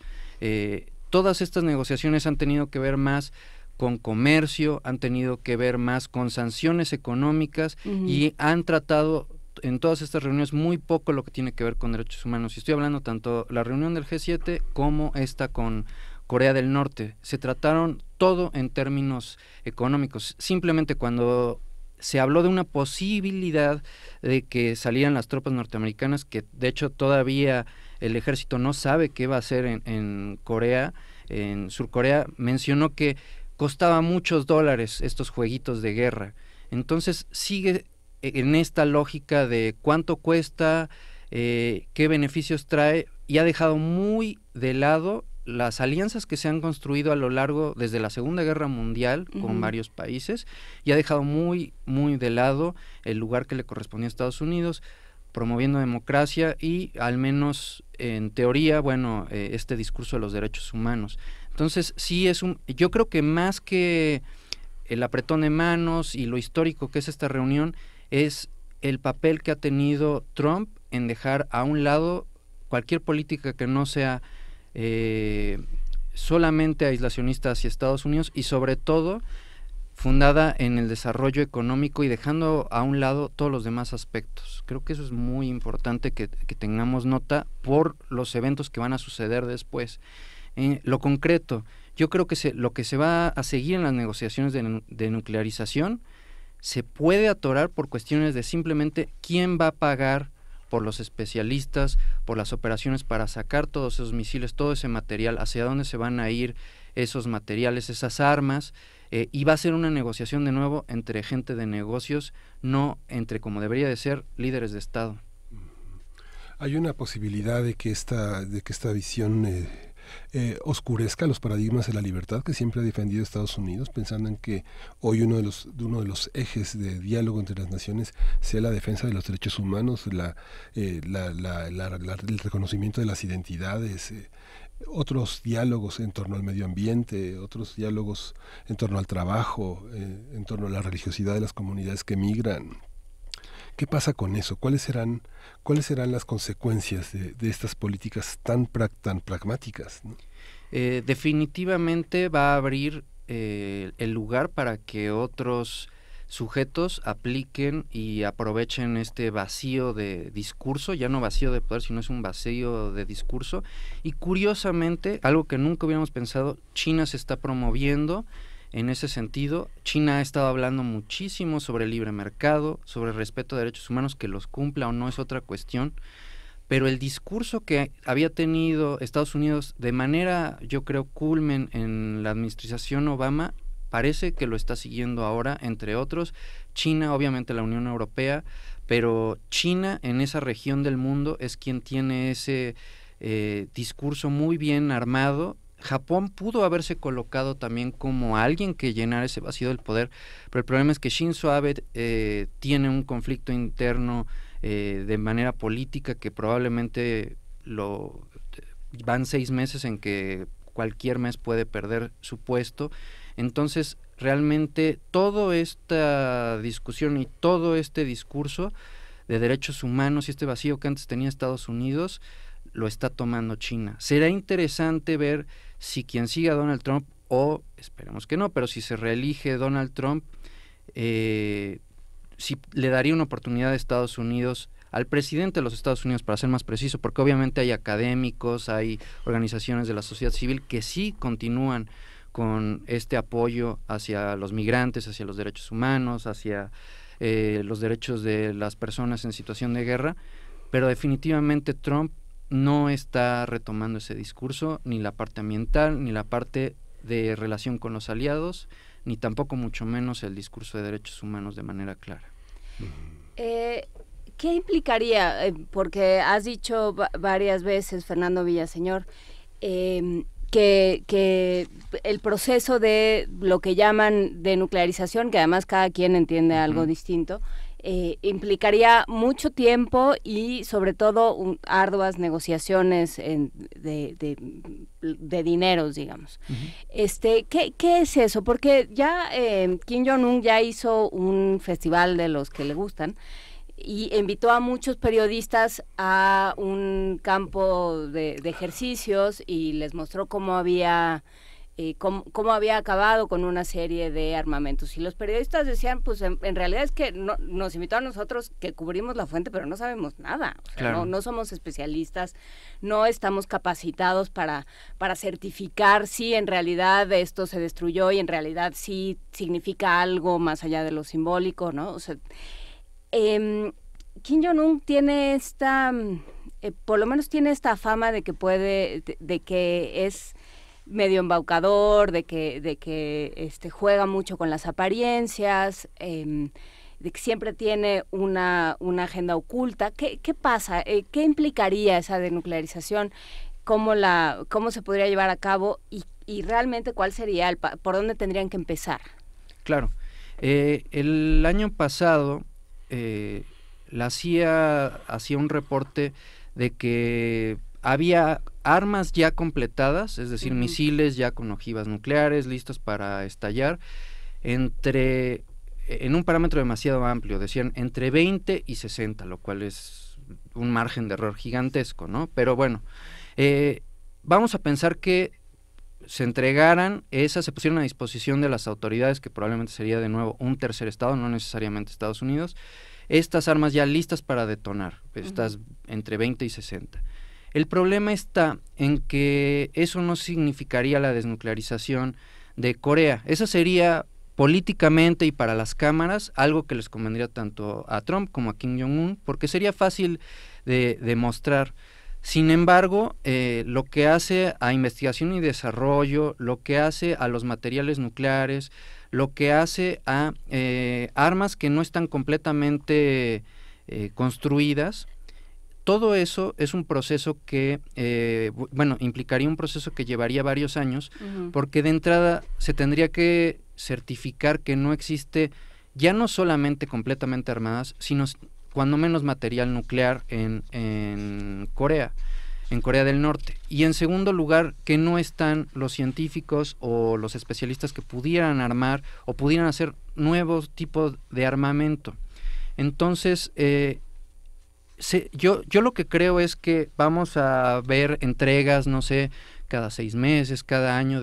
Todas estas negociaciones han tenido que ver más con comercio, han tenido que ver más con sanciones económicas y han tratado en todas estas reuniones muy poco lo que tiene que ver con derechos humanos. Y estoy hablando tanto la reunión del G7 como esta con Corea del Norte. Se trataron todo en términos económicos. Simplemente cuando se habló de una posibilidad de que salieran las tropas norteamericanas, que de hecho todavía el ejército no sabe qué va a hacer en Corea, en Surcorea, mencionó que costaba muchos dólares estos jueguitos de guerra. Entonces sigue en esta lógica de cuánto cuesta, qué beneficios trae, y ha dejado muy de lado las alianzas que se han construido a lo largo desde la Segunda Guerra Mundial con varios países, y ha dejado muy, muy de lado el lugar que le correspondía a Estados Unidos, promoviendo democracia y, al menos en teoría, este discurso de los derechos humanos. Entonces, sí yo creo que más que el apretón de manos y lo histórico que es esta reunión, es el papel que ha tenido Trump en dejar a un lado cualquier política que no sea solamente aislacionista hacia Estados Unidos, y sobre todo fundada en el desarrollo económico y dejando a un lado todos los demás aspectos. Creo que eso es muy importante que tengamos nota por los eventos que van a suceder después. Lo concreto, yo creo que lo que se va a seguir en las negociaciones de nuclearización se puede atorar por cuestiones de simplemente quién va a pagar por los especialistas, por las operaciones para sacar todos esos misiles, todo ese material, hacia dónde se van a ir esos materiales, esas armas, y va a ser una negociación de nuevo entre gente de negocios, no entre, como debería de ser, líderes de Estado.
Hay una posibilidad de que esta visión oscurezca los paradigmas de la libertad que siempre ha defendido Estados Unidos, pensando en que hoy uno de los ejes de diálogo entre las naciones sea la defensa de los derechos humanos, el reconocimiento de las identidades, otros diálogos en torno al medio ambiente, otros diálogos en torno al trabajo, en torno a la religiosidad de las comunidades que migran. ¿Qué pasa con eso? ¿Cuáles serán las consecuencias de estas políticas tan pragmáticas, ¿no?
Definitivamente va a abrir el lugar para que otros sujetos apliquen y aprovechen este vacío de discurso, ya no vacío de poder, sino es un vacío de discurso. Y curiosamente, algo que nunca hubiéramos pensado, China se está promoviendo en ese sentido. China ha estado hablando muchísimo sobre el libre mercado, sobre el respeto a derechos humanos, que los cumpla o no es otra cuestión, pero el discurso que había tenido Estados Unidos de manera, yo creo, culmen en la administración Obama, parece que lo está siguiendo ahora, entre otros, China, obviamente la Unión Europea, pero China en esa región del mundo es quien tiene ese discurso muy bien armado. Japón pudo haberse colocado también como alguien que llenara ese vacío del poder, pero el problema es que Shinzo Abe tiene un conflicto interno de manera política que probablemente van 6 meses en que cualquier mes puede perder su puesto. Entonces, realmente toda esta discusión y todo este discurso de derechos humanos y este vacío que antes tenía Estados Unidos lo está tomando China. Será interesante ver si quien siga a Donald Trump, o esperemos que no, pero si se reelige Donald Trump, si le daría una oportunidad a Estados Unidos, al presidente de los Estados Unidos, para ser más preciso, porque obviamente hay académicos, hay organizaciones de la sociedad civil que sí continúan con este apoyo hacia los migrantes, hacia los derechos humanos, hacia los derechos de las personas en situación de guerra, pero definitivamente Trump no está retomando ese discurso, ni la parte ambiental, ni la parte de relación con los aliados, ni tampoco mucho menos el discurso de derechos humanos de manera clara.
¿Qué implicaría? Porque has dicho varias veces, Fernando Villaseñor, que el proceso de lo que llaman denuclearización, que además cada quien entiende algo distinto, implicaría mucho tiempo y sobre todo arduas negociaciones de dineros, digamos. ¿Qué es eso? Porque ya Kim Jong-un ya hizo un festival de los que le gustan y invitó a muchos periodistas a un campo de ejercicios y les mostró cómo había acabado con una serie de armamentos. Y los periodistas decían, pues en realidad es que nos invitó a nosotros que cubrimos la fuente, pero no sabemos nada. O sea,
claro.
no somos especialistas, no estamos capacitados para certificar si en realidad esto se destruyó y en realidad sí significa algo más allá de lo simbólico, ¿no? O sea, Kim Jong-un tiene por lo menos tiene esta fama de que de que es medio embaucador, de que juega mucho con las apariencias, de que siempre tiene una agenda oculta. ¿Qué pasa? ¿Qué implicaría esa denuclearización? ¿Cómo se podría llevar a cabo? Y realmente, ¿cuál sería por dónde tendrían que empezar?
Claro. El año pasado la CIA hacía un reporte de que había armas ya completadas, es decir, misiles ya con ojivas nucleares listos para estallar, en un parámetro demasiado amplio, decían entre 20 y 60, lo cual es un margen de error gigantesco, ¿no? Pero bueno, vamos a pensar que se entregaran se pusieron a disposición de las autoridades, que probablemente sería de nuevo un tercer estado, no necesariamente Estados Unidos, estas armas ya listas para detonar, estas entre 20 y 60. El problema está en que eso no significaría la desnuclearización de Corea. Eso sería políticamente y para las cámaras algo que les convendría tanto a Trump como a Kim Jong-un, porque sería fácil de demostrar. Sin embargo, lo que hace a investigación y desarrollo, lo que hace a los materiales nucleares, lo que hace a armas que no están completamente construidas, todo eso es un proceso que, implicaría un proceso que llevaría varios años, porque de entrada se tendría que certificar que no existe, ya no solamente completamente armadas, sino cuando menos material nuclear en Corea del Norte. Y en segundo lugar, que no están los científicos o los especialistas que pudieran armar o pudieran hacer nuevos tipos de armamento. Entonces, yo lo que creo es que vamos a ver entregas, no sé, cada 6 meses, cada año,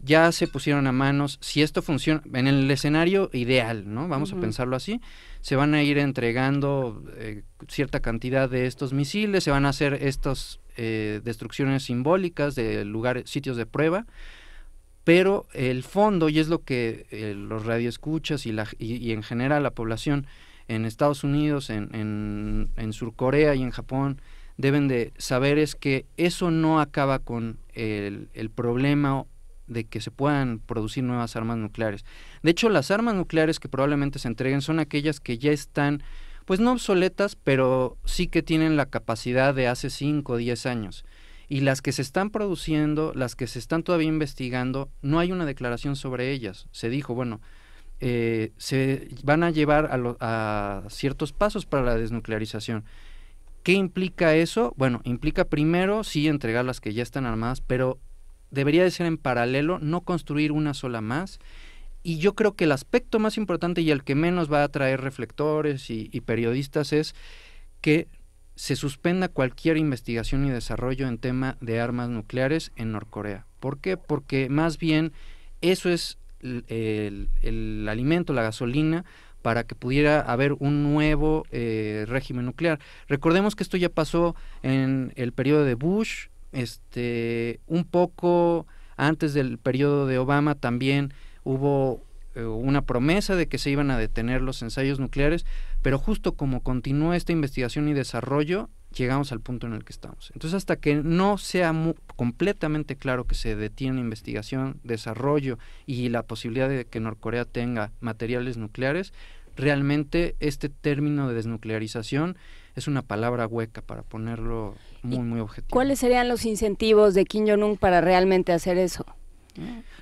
ya se pusieron a manos, si esto funciona, en el escenario ideal, ¿no? Vamos a pensarlo así, se van a ir entregando cierta cantidad de estos misiles, se van a hacer estas destrucciones simbólicas de lugares, sitios de prueba, pero el fondo, y es lo que los radioescuchas y en general la población en Estados Unidos, en Surcorea y en Japón deben de saber, es que eso no acaba con el problema de que se puedan producir nuevas armas nucleares. De hecho, las armas nucleares que probablemente se entreguen son aquellas que ya están, pues no obsoletas, pero sí que tienen la capacidad de hace 5 o 10 años. Y las que se están produciendo, las que se están todavía investigando, no hay una declaración sobre ellas. Se dijo, bueno, se van a llevar a ciertos pasos para la desnuclearización. ¿Qué implica eso? Bueno, implica primero sí entregar las que ya están armadas, pero debería de ser en paralelo, no construir una sola más. Y yo creo que el aspecto más importante y el que menos va a atraer reflectores y periodistas es que se suspenda cualquier investigación y desarrollo en tema de armas nucleares en Norcorea. ¿Por qué? Porque más bien eso es el alimento, la gasolina, para que pudiera haber un nuevo régimen nuclear. Recordemos que esto ya pasó en el periodo de Bush, un poco antes del periodo de Obama también hubo una promesa de que se iban a detener los ensayos nucleares, pero justo como continuó esta investigación y desarrollo, llegamos al punto en el que estamos. Entonces, hasta que no sea completamente claro que se detiene investigación, desarrollo y la posibilidad de que Norcorea tenga materiales nucleares, realmente este término de desnuclearización es una palabra hueca, para ponerlo muy objetivo.
¿Cuáles serían los incentivos de Kim Jong-un para realmente hacer eso?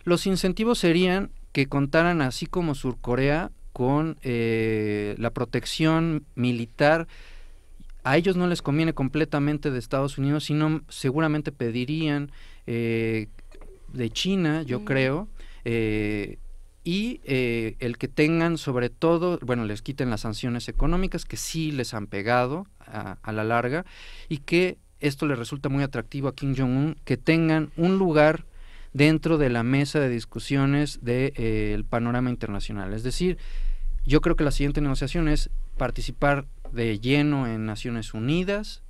Los incentivos serían que contaran, así como Surcorea, con la protección militar. A ellos no les conviene completamente de Estados Unidos, sino seguramente pedirían de China, yo creo, y el que tengan sobre todo, bueno, les quiten las sanciones económicas que sí les han pegado a la larga, y que esto les resulta muy atractivo a Kim Jong-un, que tengan un lugar dentro de la mesa de discusiones del panorama internacional. Es decir, yo creo que la siguiente negociación es participar de lleno en Naciones Unidas.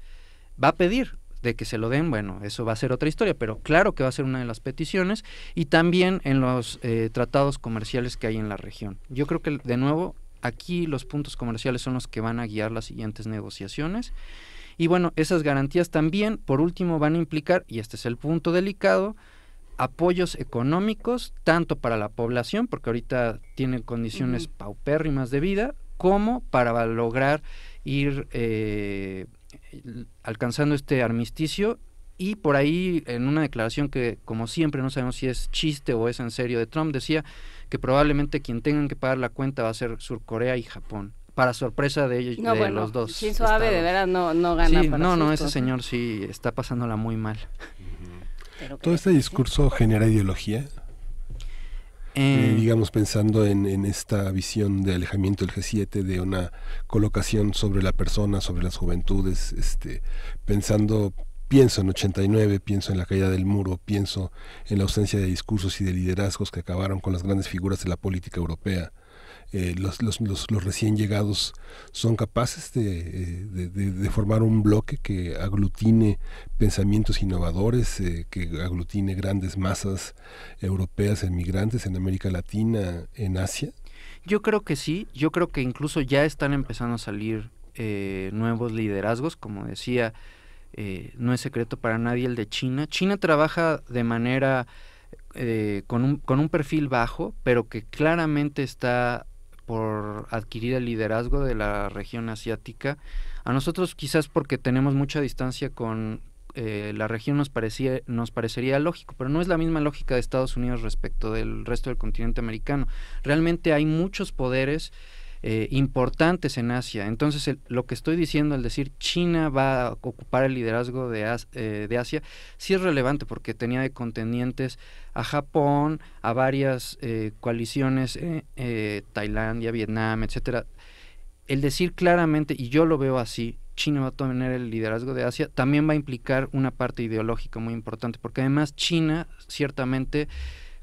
Va a pedir de que se lo den, bueno, eso va a ser otra historia, pero claro que va a ser una de las peticiones, y también en los tratados comerciales que hay en la región. Yo creo que, de nuevo, aquí los puntos comerciales son los que van a guiar las siguientes negociaciones, y bueno, esas garantías también, por último, van a implicar, y este es el punto delicado, apoyos económicos, tanto para la población, porque ahorita tienen condiciones paupérrimas de vida, como para lograr ir alcanzando este armisticio. Y por ahí, en una declaración que, como siempre, no sabemos si es chiste o es en serio, de Trump, decía que probablemente quien tengan que pagar la cuenta va a ser Surcorea y Japón, para sorpresa de ellos, los dos.
Shinzo Abe de veras no gana.
Sí,
para
ese señor sí está pasándola muy mal.
¿Todo este discurso genera ideología? Digamos, pensando en esta visión de alejamiento del G7, de una colocación sobre la persona, sobre las juventudes, pienso en 89, pienso en la caída del muro, pienso en la ausencia de discursos y de liderazgos que acabaron con las grandes figuras de la política europea. Los recién llegados son capaces de formar un bloque que aglutine pensamientos innovadores, que aglutine grandes masas europeas, emigrantes en América Latina, en Asia.
Yo creo que sí, yo creo que incluso ya están empezando a salir nuevos liderazgos, como decía, no es secreto para nadie el de China. China trabaja de manera con un perfil bajo, pero que claramente está por adquirir el liderazgo de la región asiática. A nosotros, quizás porque tenemos mucha distancia con la región, nos parecería lógico, pero no es la misma lógica de Estados Unidos respecto del resto del continente americano. Realmente hay muchos poderes importantes en Asia. Entonces, lo que estoy diciendo al decir China va a ocupar el liderazgo de Asia, sí es relevante, porque tenía de contendientes a Japón, a varias coaliciones, Tailandia, Vietnam, etcétera. El decir claramente, y yo lo veo así, China va a tener el liderazgo de Asia, también va a implicar una parte ideológica muy importante, porque además China ciertamente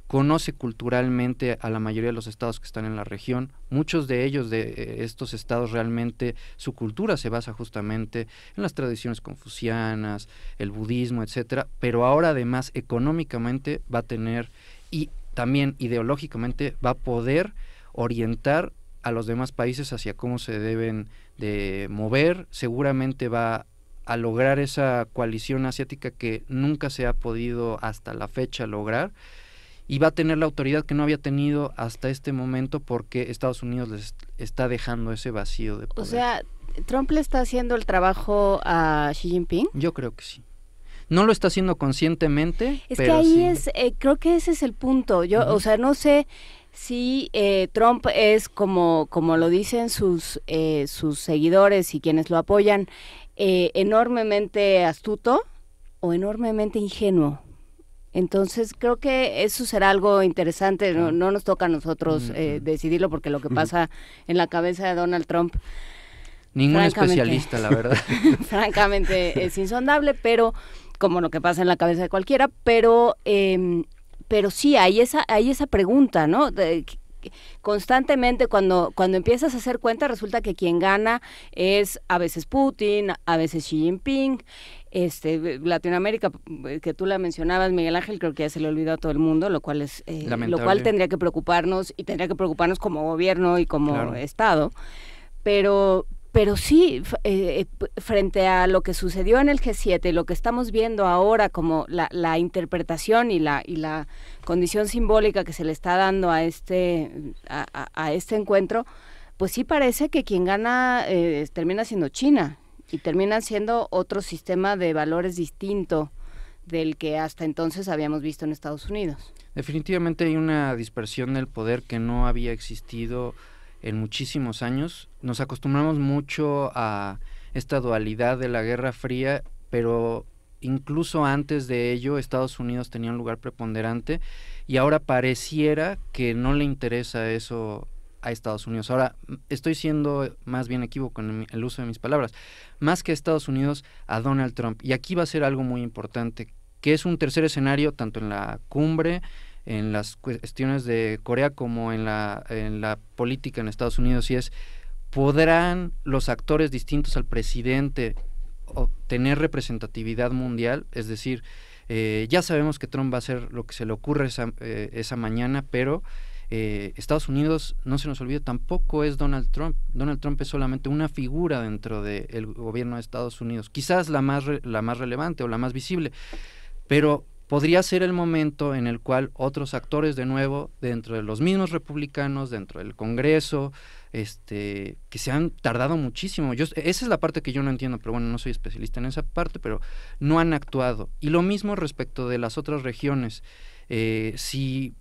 conoce culturalmente a la mayoría de los estados que están en la región. Muchos de ellos, de estos estados, realmente su cultura se basa justamente en las tradiciones confucianas, el budismo, etcétera, pero ahora además económicamente va a tener, y también ideológicamente va a poder orientar a los demás países hacia cómo se deben de mover. Seguramente va a lograr esa coalición asiática que nunca se ha podido hasta la fecha lograr, y va a tener la autoridad que no había tenido hasta este momento, porque Estados Unidos les está dejando ese vacío de poder.
O sea, ¿Trump le está haciendo el trabajo a Xi Jinping?
Yo creo que sí. No lo está haciendo conscientemente,
es
pero
que ahí
sí.
Creo que ese es el punto. Yo, o sea, no sé si Trump es, como lo dicen sus seguidores y quienes lo apoyan, enormemente astuto o enormemente ingenuo. Entonces, creo que eso será algo interesante. No nos toca a nosotros decidirlo, porque lo que pasa en la cabeza de Donald Trump,
ningún especialista, la verdad.
Francamente es insondable, pero como lo que pasa en la cabeza de cualquiera, pero sí hay esa pregunta, ¿no? Constantemente cuando empiezas a hacer cuenta, resulta que quien gana es a veces Putin, a veces Xi Jinping. Latinoamérica, que tú la mencionabas, Miguel Ángel, creo que ya se le olvidó a todo el mundo, lo cual tendría que preocuparnos, y tendría que preocuparnos como gobierno y como Estado, pero sí, frente a lo que sucedió en el G7, lo que estamos viendo ahora como la interpretación y la condición simbólica que se le está dando a este encuentro, pues sí parece que quien gana termina siendo China, y termina siendo otro sistema de valores distinto del que hasta entonces habíamos visto en Estados Unidos.
Definitivamente hay una dispersión del poder que no había existido en muchísimos años. Nos acostumbramos mucho a esta dualidad de la Guerra Fría, pero incluso antes de ello Estados Unidos tenía un lugar preponderante y ahora pareciera que no le interesa eso a Estados Unidos. Ahora, estoy siendo más bien equívoco en el uso de mis palabras. Más que a Estados Unidos, a Donald Trump. Y aquí va a ser algo muy importante, que es un tercer escenario, tanto en la cumbre, en las cuestiones de Corea, como en la política en Estados Unidos, y es, ¿podrán los actores distintos al presidente obtener representatividad mundial? Es decir, ya sabemos que Trump va a hacer lo que se le ocurre esa mañana, pero Estados Unidos, no se nos olvide, tampoco es Donald Trump. Donald Trump es solamente una figura dentro del gobierno de Estados Unidos, quizás la más relevante o la más visible, pero podría ser el momento en el cual otros actores, de nuevo, dentro de los mismos republicanos, dentro del Congreso, que se han tardado muchísimo. Esa es la parte que yo no entiendo, pero bueno, no soy especialista en esa parte, pero no han actuado. Y lo mismo respecto de las otras regiones. Si,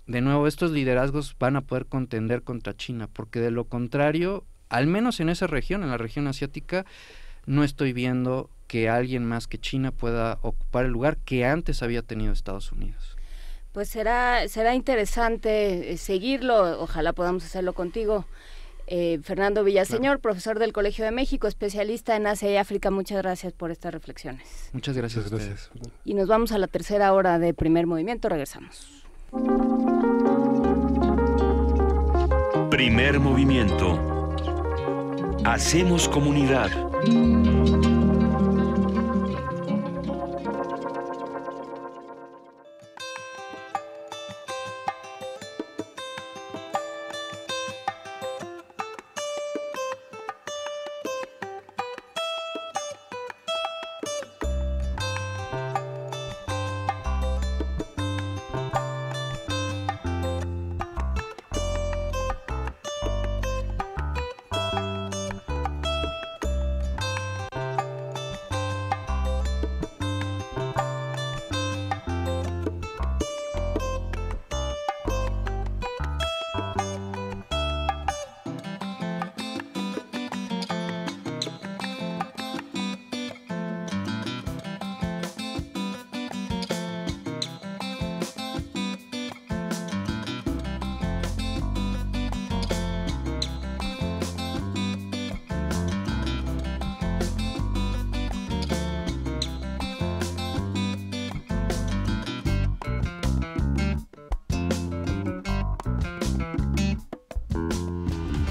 de nuevo, estos liderazgos van a poder contender contra China, porque de lo contrario, al menos en esa región, en la región asiática, no estoy viendo que alguien más que China pueda ocupar el lugar que antes había tenido Estados Unidos.
Pues será interesante seguirlo, ojalá podamos hacerlo contigo. Fernando Villaseñor, claro, profesor del Colegio de México, especialista en Asia y África, muchas gracias por estas reflexiones.
Muchas gracias.
Y nos vamos a la tercera hora de Primer Movimiento, regresamos.
Primer Movimiento. Hacemos comunidad.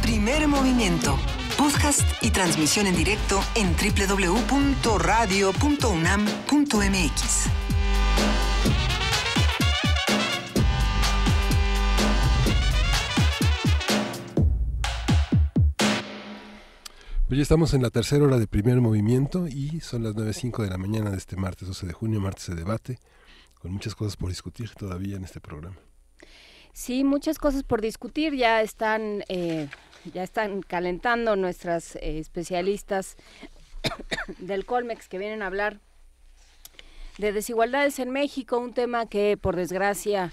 Primer Movimiento. Podcast y transmisión en directo en www.radio.unam.mx.
Hoy estamos en la tercera hora de Primer Movimiento y son las 9:05 de la mañana de este martes 12 de junio, martes de debate, con muchas cosas por discutir todavía en este programa.
Sí, muchas cosas por discutir, ya están calentando nuestras especialistas del Colmex que vienen a hablar de desigualdades en México, un tema que por desgracia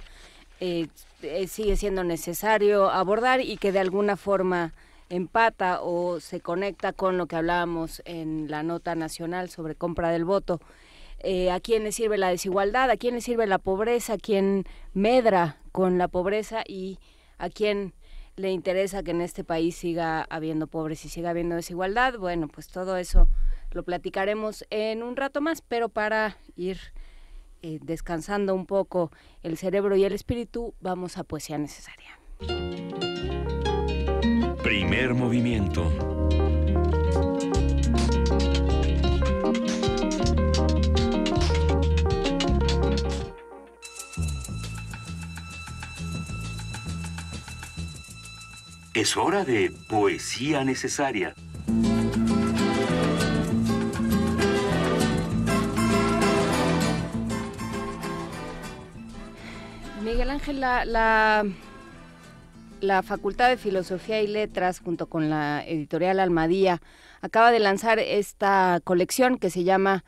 sigue siendo necesario abordar y que de alguna forma empata o se conecta con lo que hablábamos en la nota nacional sobre compra del voto. ¿A quién le sirve la desigualdad? ¿A quién le sirve la pobreza? ¿A quién medra con la pobreza? ¿Y a quién le interesa que en este país siga habiendo pobres y siga habiendo desigualdad? Bueno, pues todo eso lo platicaremos en un rato más, pero para ir descansando un poco el cerebro y el espíritu, vamos a Poesía Necesaria.
Primer Movimiento. Es hora de Poesía Necesaria.
Miguel Ángel, la Facultad de Filosofía y Letras, junto con la editorial Almadía, acaba de lanzar esta colección que se llama,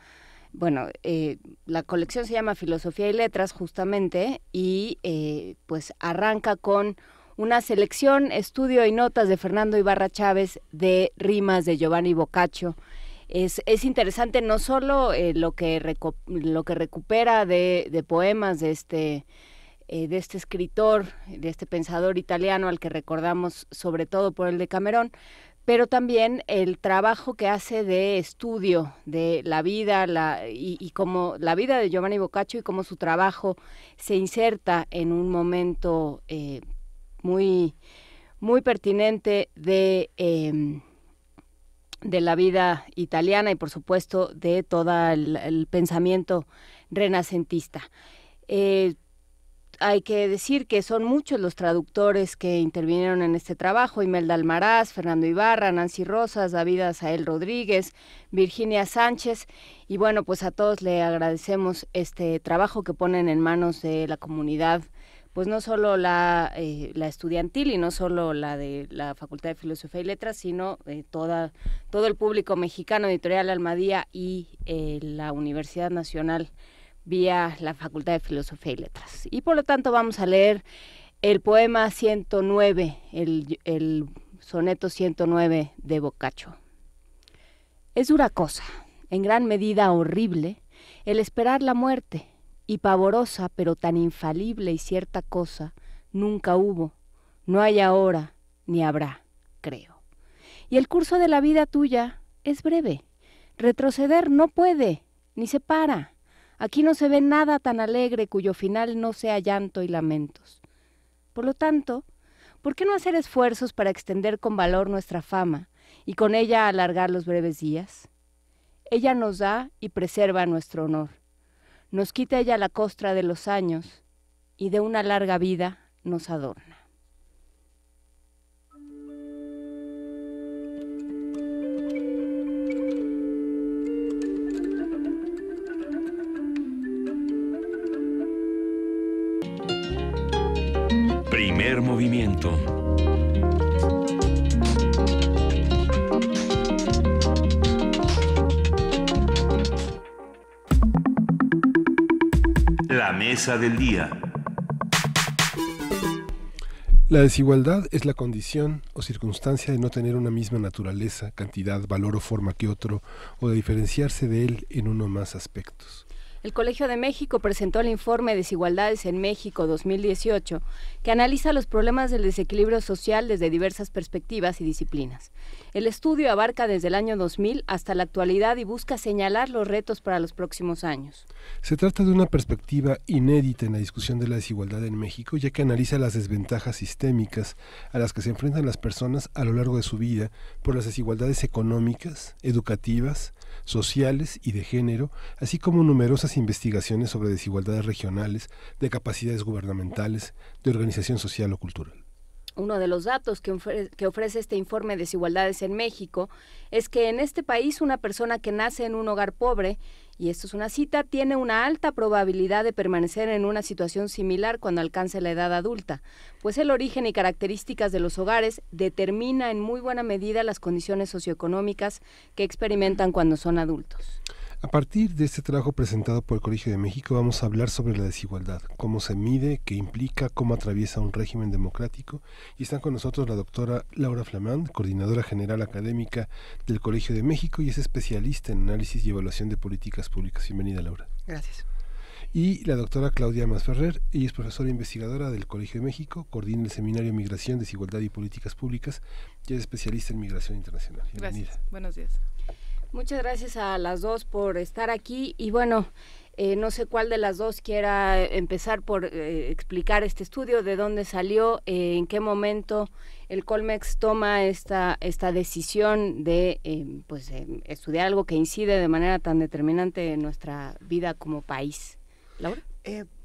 la colección se llama Filosofía y Letras justamente, y pues arranca con una selección, estudio y notas de Fernando Ibarra Chávez de rimas de Giovanni Boccaccio. Es interesante no solo lo que recupera de poemas de este escritor, de este pensador italiano al que recordamos sobre todo por el Decamerón, pero también el trabajo que hace de estudio de la vida y cómo la vida de Giovanni Boccaccio y cómo su trabajo se inserta en un momento muy, muy pertinente de la vida italiana y por supuesto de todo el pensamiento renacentista. Hay que decir que son muchos los traductores que intervinieron en este trabajo: Imelda Almaraz, Fernando Ibarra, Nancy Rosas, David Azael Rodríguez, Virginia Sánchez, y bueno, pues a todos le agradecemos este trabajo que ponen en manos de la comunidad, pues no solo la estudiantil y no solo la de la Facultad de Filosofía y Letras, sino todo el público mexicano, Editorial Almadía y la Universidad Nacional vía la Facultad de Filosofía y Letras. Y por lo tanto vamos a leer el poema 109, el soneto 109 de Boccaccio. Es dura cosa, en gran medida horrible, el esperar la muerte, y pavorosa, pero tan infalible y cierta cosa, nunca hubo, no hay ahora, ni habrá, creo. Y el curso de la vida tuya es breve, retroceder no puede, ni se para. Aquí no se ve nada tan alegre cuyo final no sea llanto y lamentos. Por lo tanto, ¿por qué no hacer esfuerzos para extender con valor nuestra fama y con ella alargar los breves días? Ella nos da y preserva nuestro honor. Nos quita ella la costra de los años y de una larga vida nos adorna.
Primer movimiento. La mesa del día.
La desigualdad es la condición o circunstancia de no tener una misma naturaleza, cantidad, valor o forma que otro, o de diferenciarse de él en uno o más aspectos.
El Colegio de México presentó el informe Desigualdades en México 2018, que analiza los problemas del desequilibrio social desde diversas perspectivas y disciplinas. El estudio abarca desde el año 2000 hasta la actualidad y busca señalar los retos para los próximos años.
Se trata de una perspectiva inédita en la discusión de la desigualdad en México, ya que analiza las desventajas sistémicas a las que se enfrentan las personas a lo largo de su vida por las desigualdades económicas, educativas, sociales y de género, así como numerosas investigaciones sobre desigualdades regionales, de capacidades gubernamentales, de organización social o cultural.
Uno de los datos que ofrece este informe de Desigualdades en México es que en este país una persona que nace en un hogar pobre, y esto es una cita, tiene una alta probabilidad de permanecer en una situación similar cuando alcance la edad adulta, pues el origen y características de los hogares determina en muy buena medida las condiciones socioeconómicas que experimentan cuando son adultos.
A partir de este trabajo presentado por el Colegio de México vamos a hablar sobre la desigualdad, cómo se mide, qué implica, cómo atraviesa un régimen democrático, y están con nosotros la doctora Laura Flamand, coordinadora general académica del Colegio de México y es especialista en análisis y evaluación de políticas públicas. Bienvenida, Laura.
Gracias.
Y la doctora Claudia Masferrer, ella es profesora investigadora del Colegio de México, coordina el seminario Migración, Desigualdad y Políticas Públicas y es especialista en migración internacional. Bienvenida.
Gracias, buenos días.
Muchas gracias a las dos por estar aquí y bueno, no sé cuál de las dos quiera empezar por explicar este estudio, de dónde salió, en qué momento el Colmex toma esta decisión de estudiar algo que incide de manera tan determinante en nuestra vida como país. ¿Laura?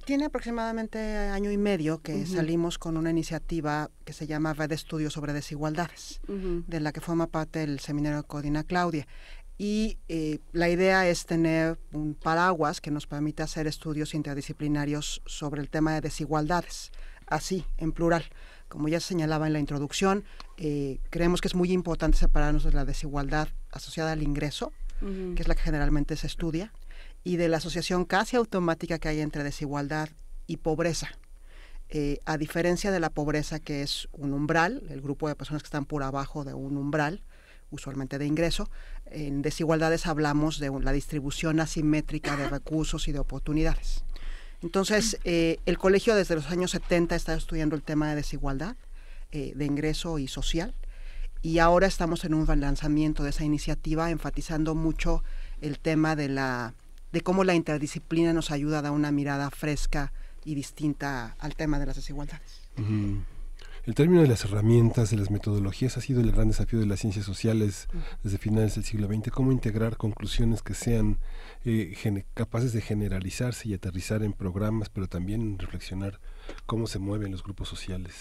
Tiene aproximadamente año y medio que salimos con una iniciativa que se llama Red de Estudios sobre Desigualdades, de la que forma parte el seminario que coordina Claudia. Y la idea es tener un paraguas que nos permita hacer estudios interdisciplinarios sobre el tema de desigualdades, así, en plural. Como ya se señalaba en la introducción, creemos que es muy importante separarnos de la desigualdad asociada al ingreso, que es la que generalmente se estudia, y de la asociación casi automática que hay entre desigualdad y pobreza. a diferencia de la pobreza, que es un umbral, el grupo de personas que están por abajo de un umbral, usualmente de ingreso, en desigualdades hablamos de la distribución asimétrica de recursos y de oportunidades. Entonces, el colegio desde los años 70 está estudiando el tema de desigualdad, de ingreso y social, y ahora estamos en un relanzamiento de esa iniciativa, enfatizando mucho el tema de cómo la interdisciplina nos ayuda a dar una mirada fresca y distinta al tema de las desigualdades.
El término de las herramientas, de las metodologías, ha sido el gran desafío de las ciencias sociales desde finales del siglo XX. ¿Cómo integrar conclusiones que sean capaces de generalizarse y aterrizar en programas, pero también reflexionar cómo se mueven los grupos sociales?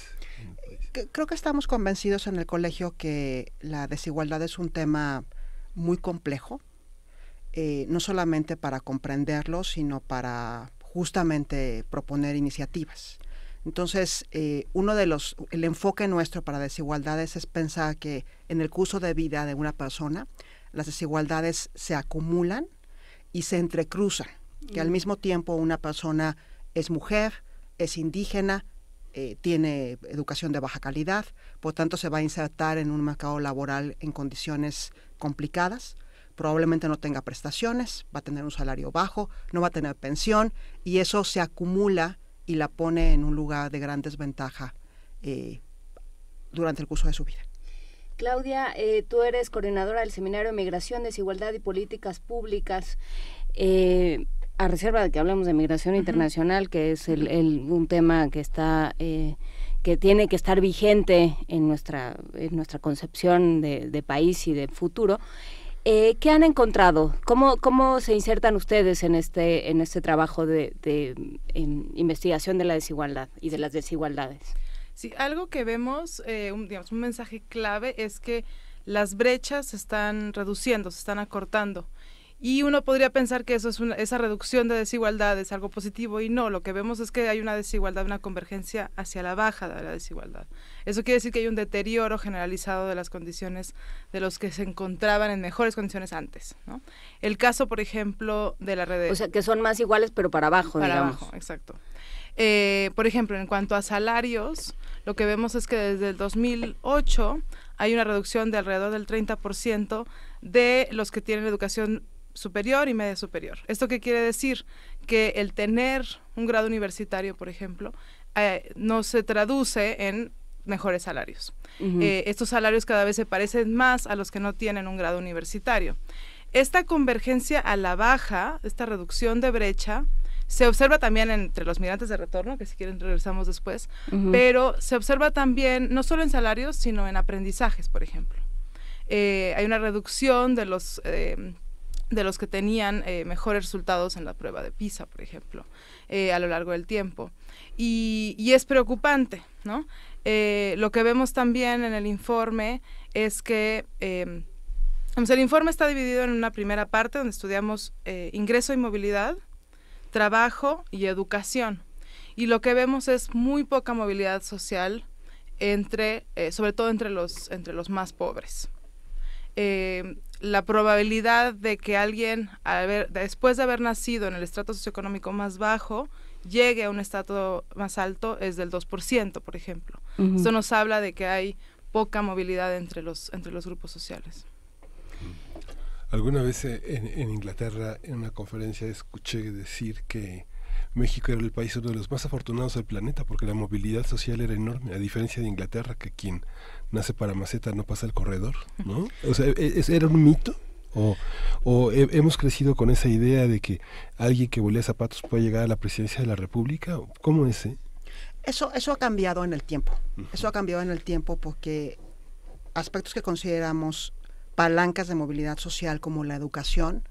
Creo que estamos convencidos en el colegio que la desigualdad es un tema muy complejo, no solamente para comprenderlo, sino para justamente proponer iniciativas. Entonces, el enfoque nuestro para desigualdades es pensar que en el curso de vida de una persona, las desigualdades se acumulan y se entrecruzan, que al mismo tiempo una persona es mujer, es indígena, tiene educación de baja calidad, por tanto se va a insertar en un mercado laboral en condiciones complicadas, probablemente no tenga prestaciones, va a tener un salario bajo, no va a tener pensión, y eso se acumula y la pone en un lugar de gran desventaja durante el curso de su vida.
Claudia, tú eres coordinadora del Seminario de Migración, Desigualdad y Políticas Públicas. A reserva de que hablemos de migración internacional, que es un tema que está que tiene que estar vigente en nuestra concepción de país y de futuro. ¿Qué han encontrado? ¿Cómo se insertan ustedes en este trabajo de investigación de la desigualdad y de las desigualdades?
Sí, algo que vemos, un mensaje clave es que las brechas se están reduciendo, se están acortando. Y uno podría pensar que esa reducción de desigualdad es algo positivo, y no, lo que vemos es que hay una desigualdad, una convergencia hacia la baja de la desigualdad. Eso quiere decir que hay un deterioro generalizado de las condiciones de los que se encontraban en mejores condiciones antes, ¿no? El caso, por ejemplo, de la red...
O sea, que son más iguales, pero para abajo, digamos.
Para abajo, exacto. Por ejemplo, en cuanto a salarios, lo que vemos es que desde el 2008 hay una reducción de alrededor del 30% de los que tienen educación superior y media superior. ¿Esto qué quiere decir? Que el tener un grado universitario, por ejemplo, no se traduce en mejores salarios. Estos salarios cada vez se parecen más a los que no tienen un grado universitario. Esta convergencia a la baja, esta reducción de brecha, se observa también entre los migrantes de retorno, que si quieren regresamos después, pero se observa también no solo en salarios, sino en aprendizajes, por ejemplo. Hay una reducción de los que tenían mejores resultados en la prueba de PISA, por ejemplo, a lo largo del tiempo. Y es preocupante, ¿no? Lo que vemos también en el informe es que el informe está dividido en una primera parte donde estudiamos ingreso y movilidad, trabajo y educación. Y lo que vemos es muy poca movilidad social sobre todo entre los más pobres. La probabilidad de que alguien, después de haber nacido en el estrato socioeconómico más bajo, llegue a un estrato más alto es del 2%, por ejemplo. Esto nos habla de que hay poca movilidad entre los grupos sociales.
Alguna vez en Inglaterra, en una conferencia, escuché decir que México era el país uno de los más afortunados del planeta porque la movilidad social era enorme, a diferencia de Inglaterra, que quien nace para maceta no pasa el corredor, ¿no? O sea, ¿era un mito? ¿O hemos crecido con esa idea de que alguien que volea zapatos puede llegar a la presidencia de la República? ¿Cómo es?
Eso ha cambiado en el tiempo. Eso ha cambiado en el tiempo porque aspectos que consideramos palancas de movilidad social como la educación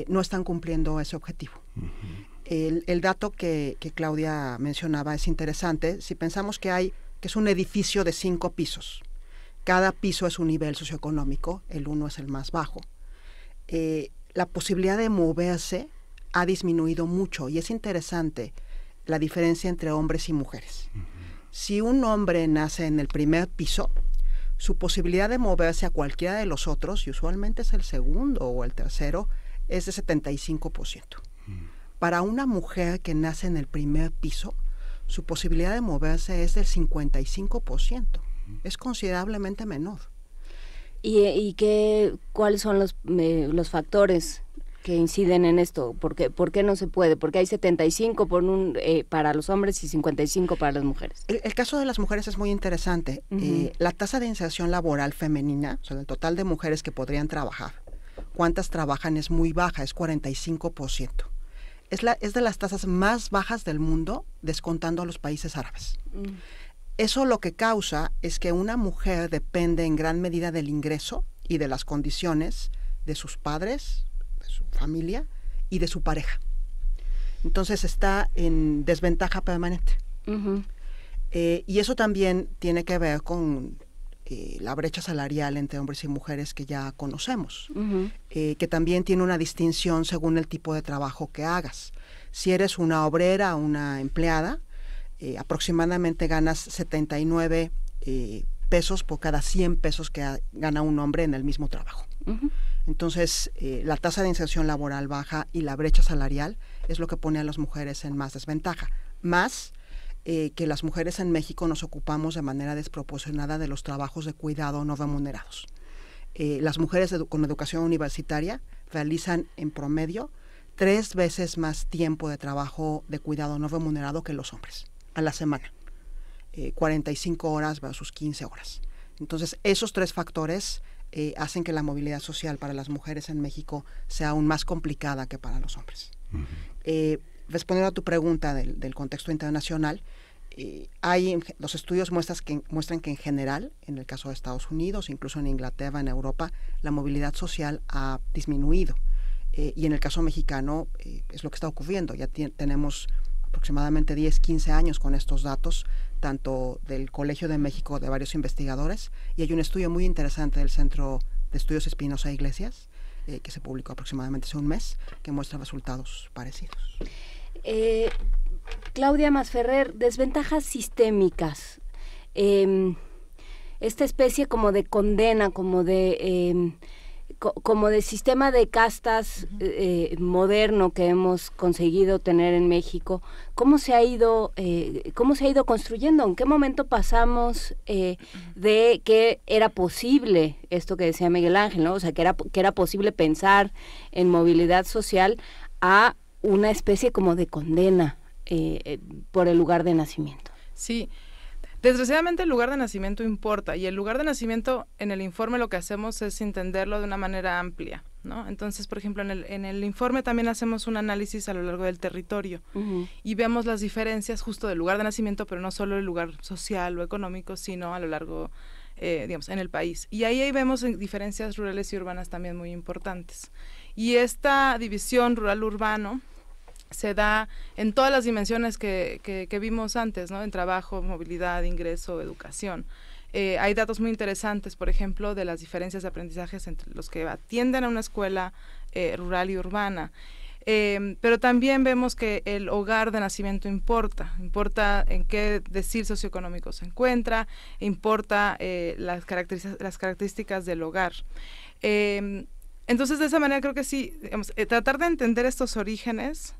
no están cumpliendo ese objetivo. El dato que Claudia mencionaba es interesante. Si pensamos que es un edificio de 5 pisos, cada piso es un nivel socioeconómico, el 1 es el más bajo, la posibilidad de moverse ha disminuido mucho, y es interesante la diferencia entre hombres y mujeres. Si un hombre nace en el primer piso, su posibilidad de moverse a cualquiera de los otros, y usualmente es el segundo o el tercero, es de 75%. Para una mujer que nace en el primer piso, su posibilidad de moverse es del 55%. Es considerablemente menor.
¿Y cuáles son los factores que inciden en esto? ¿Por qué no se puede? Porque hay 75 para los hombres y 55 para las mujeres.
El caso de las mujeres es muy interesante. La tasa de inserción laboral femenina, o sea, el total de mujeres que podrían trabajar, cuántas trabajan, es muy baja, es 45%. Es de las tasas más bajas del mundo, descontando a los países árabes. Eso lo que causa es que una mujer depende en gran medida del ingreso y de las condiciones de sus padres, de su familia y de su pareja. Entonces está en desventaja permanente. Y eso también tiene que ver con la brecha salarial entre hombres y mujeres que ya conocemos, que también tiene una distinción según el tipo de trabajo que hagas. Si eres una obrera o una empleada, aproximadamente ganas 79 pesos por cada 100 pesos que gana un hombre en el mismo trabajo. Entonces, la tasa de inserción laboral baja y la brecha salarial es lo que pone a las mujeres en más desventaja. Más que las mujeres en México nos ocupamos de manera desproporcionada de los trabajos de cuidado no remunerados. Las mujeres con educación universitaria realizan en promedio 3 veces más tiempo de trabajo de cuidado no remunerado que los hombres a la semana. 45 horas versus 15 horas. Entonces, esos 3 factores hacen que la movilidad social para las mujeres en México sea aún más complicada que para los hombres. Respondiendo a tu pregunta del contexto internacional, los estudios muestran que en general, en el caso de Estados Unidos, incluso en Inglaterra, en Europa, la movilidad social ha disminuido. Y en el caso mexicano es lo que está ocurriendo. Ya tenemos aproximadamente 10, 15 años con estos datos, tanto del Colegio de México, de varios investigadores, y hay un estudio muy interesante del Centro de Estudios Espinosa Iglesias, que se publicó aproximadamente hace un mes, que muestra resultados parecidos.
Claudia Masferrer, desventajas sistémicas. Esta especie como de condena, como de sistema de castas moderno que hemos conseguido tener en México, ¿cómo se ha ido construyendo? ¿En qué momento pasamos de que era posible esto que decía Miguel Ángel, ¿no? O sea, que era posible pensar en movilidad social a una especie como de condena por el lugar de nacimiento?
Sí. Desgraciadamente el lugar de nacimiento importa, y el lugar de nacimiento en el informe lo que hacemos es entenderlo de una manera amplia, ¿no? Entonces, por ejemplo, en el informe también hacemos un análisis a lo largo del territorio y vemos las diferencias justo del lugar de nacimiento, pero no solo el lugar social o económico, sino a lo largo, digamos, en el país. Y ahí vemos diferencias rurales y urbanas también muy importantes. Y esta división rural-urbano se da en todas las dimensiones que vimos antes, ¿no? En trabajo, movilidad, ingreso, educación. Hay datos muy interesantes, por ejemplo, de las diferencias de aprendizajes entre los que atienden a una escuela rural y urbana. Pero también vemos que el hogar de nacimiento importa en qué decir socioeconómico se encuentra, importa las características del hogar. Entonces, de esa manera creo que sí, digamos, tratar de entender estos orígenes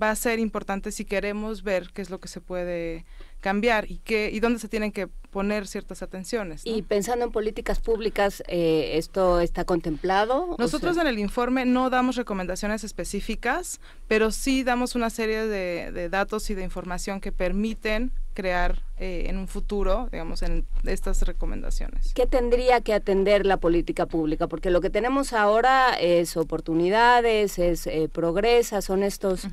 va a ser importante si queremos ver qué es lo que se puede cambiar y dónde se tienen que poner ciertas atenciones, ¿no?
Y pensando en políticas públicas, ¿esto está contemplado?
Nosotros en el informe no damos recomendaciones específicas, pero sí damos una serie de datos y de información que permiten crear en un futuro, digamos, en estas recomendaciones.
¿Qué tendría que atender la política pública? Porque lo que tenemos ahora es oportunidades, es progresa, son estos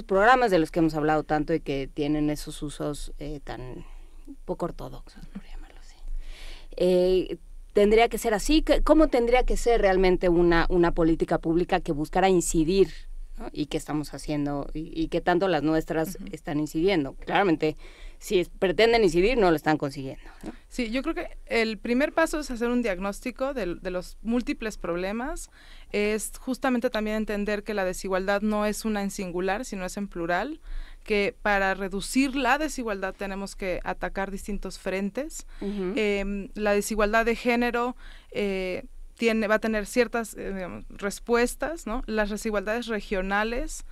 programas de los que hemos hablado tanto y que tienen esos usos tan poco ortodoxos, por llamarlo así. ¿Tendría que ser así? ¿Cómo tendría que ser realmente una política pública que buscara incidir, ¿no? Y que estamos haciendo y que tanto las nuestras están incidiendo? Claramente, si pretenden incidir, no lo están consiguiendo, ¿no?
Sí, yo creo que el primer paso es hacer un diagnóstico de los múltiples problemas. Es justamente también entender que la desigualdad no es una en singular, sino es en plural, que para reducir la desigualdad tenemos que atacar distintos frentes. La desigualdad de género va a tener ciertas digamos, respuestas, ¿no? Las desigualdades regionales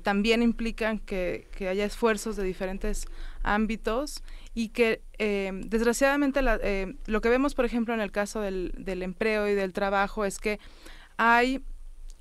también implican que haya esfuerzos de diferentes ámbitos y que desgraciadamente lo que vemos, por ejemplo, en el caso del empleo y del trabajo es que hay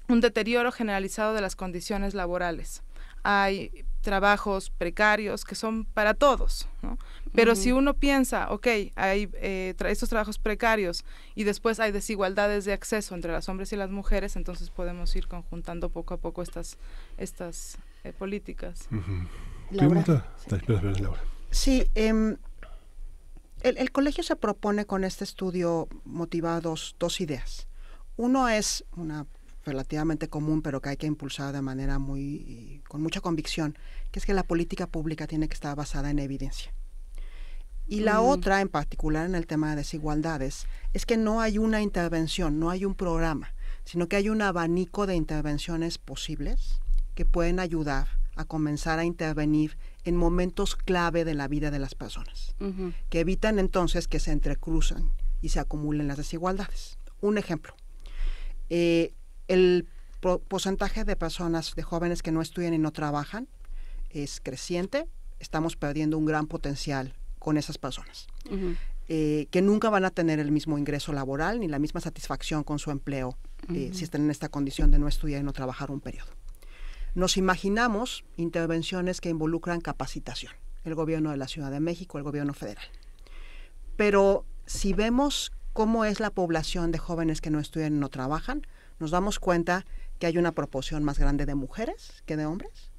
un deterioro generalizado de las condiciones laborales. Hay trabajos precarios que son para todos, ¿no? Pero si uno piensa, hay estos trabajos precarios y después hay desigualdades de acceso entre los hombres y las mujeres, entonces podemos ir conjuntando poco a poco estas políticas.
Laura. Laura.
Sí, el colegio se propone con este estudio motivar dos ideas. Uno es una relativamente común, pero que hay que impulsar de manera con mucha convicción, que es que la política pública tiene que estar basada en evidencia. Y la otra, en particular en el tema de desigualdades, es que no hay una intervención, no hay un programa, sino que hay un abanico de intervenciones posibles que pueden ayudar a comenzar a intervenir en momentos clave de la vida de las personas, que evitan entonces que se entrecruzan y se acumulen las desigualdades. Un ejemplo, el porcentaje de personas, de jóvenes que no estudian y no trabajan es creciente. Estamos perdiendo un gran potencial con esas personas, que nunca van a tener el mismo ingreso laboral ni la misma satisfacción con su empleo si están en esta condición de no estudiar y no trabajar un periodo. Nos imaginamos intervenciones que involucran capacitación, el gobierno de la Ciudad de México, el gobierno federal. Pero si vemos cómo es la población de jóvenes que no estudian y no trabajan, nos damos cuenta que hay una proporción más grande de mujeres que de hombres,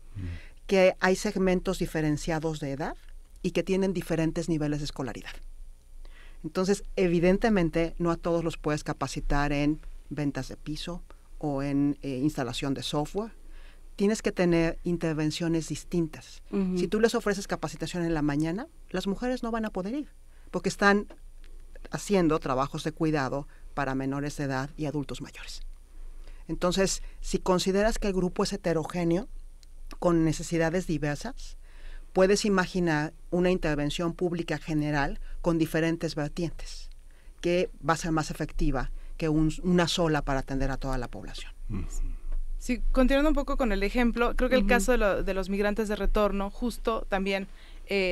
que hay segmentos diferenciados de edad y que tienen diferentes niveles de escolaridad. Entonces, evidentemente, no a todos los puedes capacitar en ventas de piso o en instalación de software. Tienes que tener intervenciones distintas. Si tú les ofreces capacitación en la mañana, las mujeres no van a poder ir, porque están haciendo trabajos de cuidado para menores de edad y adultos mayores. Entonces, si consideras que el grupo es heterogéneo, con necesidades diversas, puedes imaginar una intervención pública general con diferentes vertientes, que va a ser más efectiva que una sola para atender a toda la población.
Sí, continuando un poco con el ejemplo, creo que el caso de los migrantes de retorno justo también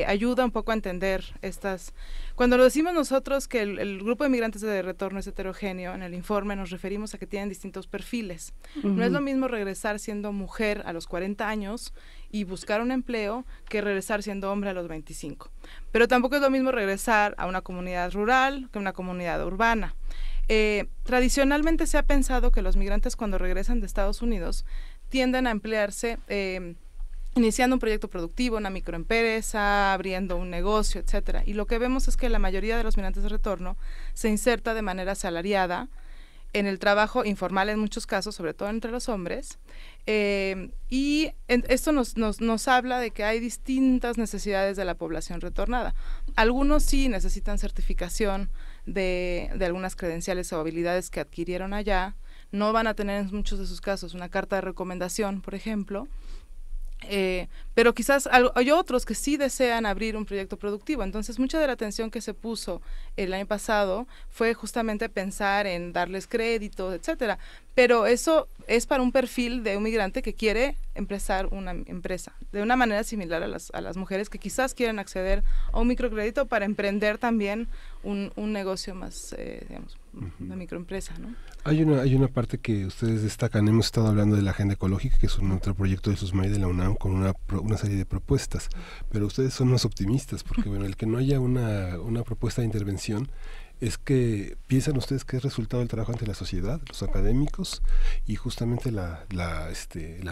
ayuda un poco a entender estas... Cuando lo decimos nosotros que el grupo de migrantes de retorno es heterogéneo, en el informe nos referimos a que tienen distintos perfiles. No es lo mismo regresar siendo mujer a los 40 años y buscar un empleo que regresar siendo hombre a los 25. Pero tampoco es lo mismo regresar a una comunidad rural que a una comunidad urbana. Tradicionalmente se ha pensado que los migrantes cuando regresan de Estados Unidos tienden a emplearse iniciando un proyecto productivo, una microempresa, abriendo un negocio, etcétera. Y lo que vemos es que la mayoría de los migrantes de retorno se inserta de manera asalariada en el trabajo informal en muchos casos, sobre todo entre los hombres, y esto nos habla de que hay distintas necesidades de la población retornada. Algunos sí necesitan certificación de algunas credenciales o habilidades que adquirieron allá, no van a tener en muchos de sus casos una carta de recomendación, por ejemplo, pero quizás hay otros que sí desean abrir un proyecto productivo. Entonces mucha de la atención que se puso el año pasado fue justamente pensar en darles crédito, etcétera, pero eso es para un perfil de un migrante que quiere empezar una empresa, de una manera similar a las mujeres que quizás quieren acceder a un microcrédito para emprender también un negocio más, digamos, una microempresa, ¿no?
Hay una parte que ustedes destacan, hemos estado hablando de la agenda ecológica, que es un otro proyecto de SUSMAI de la UNAM con una serie de propuestas, pero ustedes son más optimistas, porque bueno, el que no haya una propuesta de intervención es que piensan ustedes que es resultado del trabajo ante la sociedad, los académicos y justamente la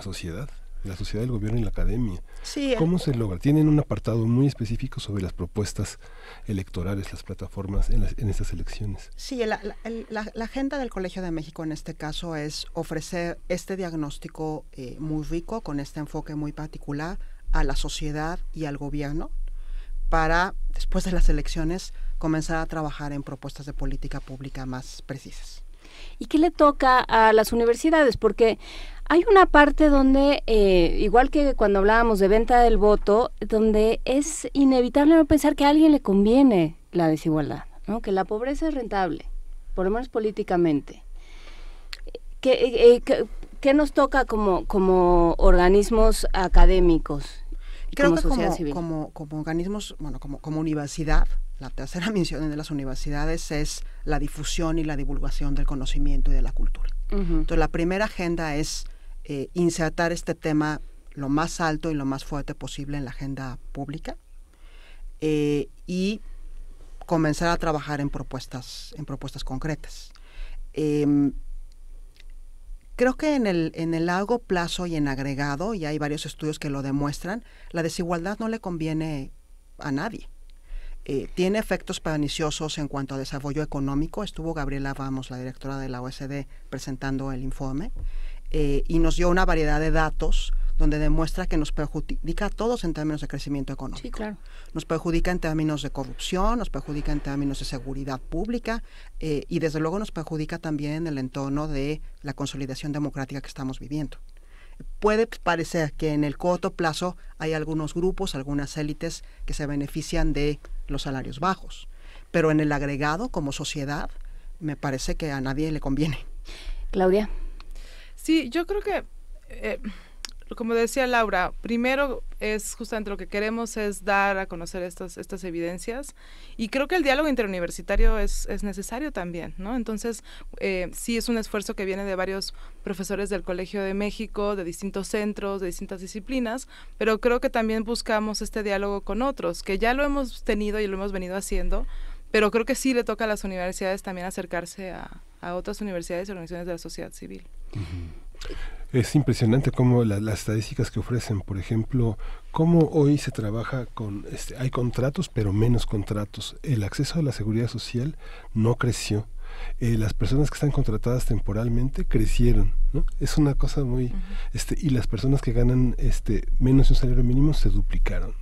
sociedad. La sociedad, el gobierno y la academia.
Sí,
¿cómo se logra? Tienen un apartado muy específico sobre las propuestas electorales, las plataformas en estas elecciones.
Sí, la agenda del Colegio de México en este caso es ofrecer este diagnóstico muy rico, con este enfoque muy particular a la sociedad y al gobierno, para, después de las elecciones, comenzar a trabajar en propuestas de política pública más precisas.
¿Y qué le toca a las universidades? Porque hay una parte donde, igual que cuando hablábamos de venta del voto, donde es inevitable no pensar que a alguien le conviene la desigualdad, ¿no? Que la pobreza es rentable, por lo menos políticamente. ¿qué nos toca como organismos académicos?
Creo
como
que
sociedad civil?
como organismos, bueno, como universidad, la tercera misión de las universidades es la difusión y la divulgación del conocimiento y de la cultura. Entonces, la primera agenda es insertar este tema lo más alto y lo más fuerte posible en la agenda pública y comenzar a trabajar en propuestas concretas. Creo que en el largo plazo y en agregado, y hay varios estudios que lo demuestran, la desigualdad no le conviene a nadie. Tiene efectos perniciosos en cuanto a desarrollo económico. Estuvo Gabriela Ramos, la directora de la OECD, presentando el informe y nos dio una variedad de datos donde demuestra que nos perjudica a todos en términos de crecimiento económico.
Sí, claro.
Nos perjudica en términos de corrupción, nos perjudica en términos de seguridad pública y desde luego nos perjudica también en el entorno de la consolidación democrática que estamos viviendo. Puede parecer que en el corto plazo hay algunos grupos, algunas élites que se benefician de los salarios bajos, pero en el agregado como sociedad me parece que a nadie le conviene.
Claudia.
Sí, yo creo que como decía Laura, primero es justamente lo que queremos es dar a conocer estas evidencias y creo que el diálogo interuniversitario es necesario también, ¿no? Entonces, sí es un esfuerzo que viene de varios profesores del Colegio de México, de distintos centros, de distintas disciplinas, pero creo que también buscamos este diálogo con otros, que ya lo hemos tenido y lo hemos venido haciendo, pero creo que sí le toca a las universidades también acercarse a otras universidades y organizaciones de la sociedad civil.
Es impresionante cómo las estadísticas que ofrecen, por ejemplo, cómo hoy se trabaja hay contratos, pero menos contratos. El acceso a la seguridad social no creció. Las personas que están contratadas temporalmente crecieron, ¿no? Es una cosa muy... y las personas que ganan menos de un salario mínimo se duplicaron.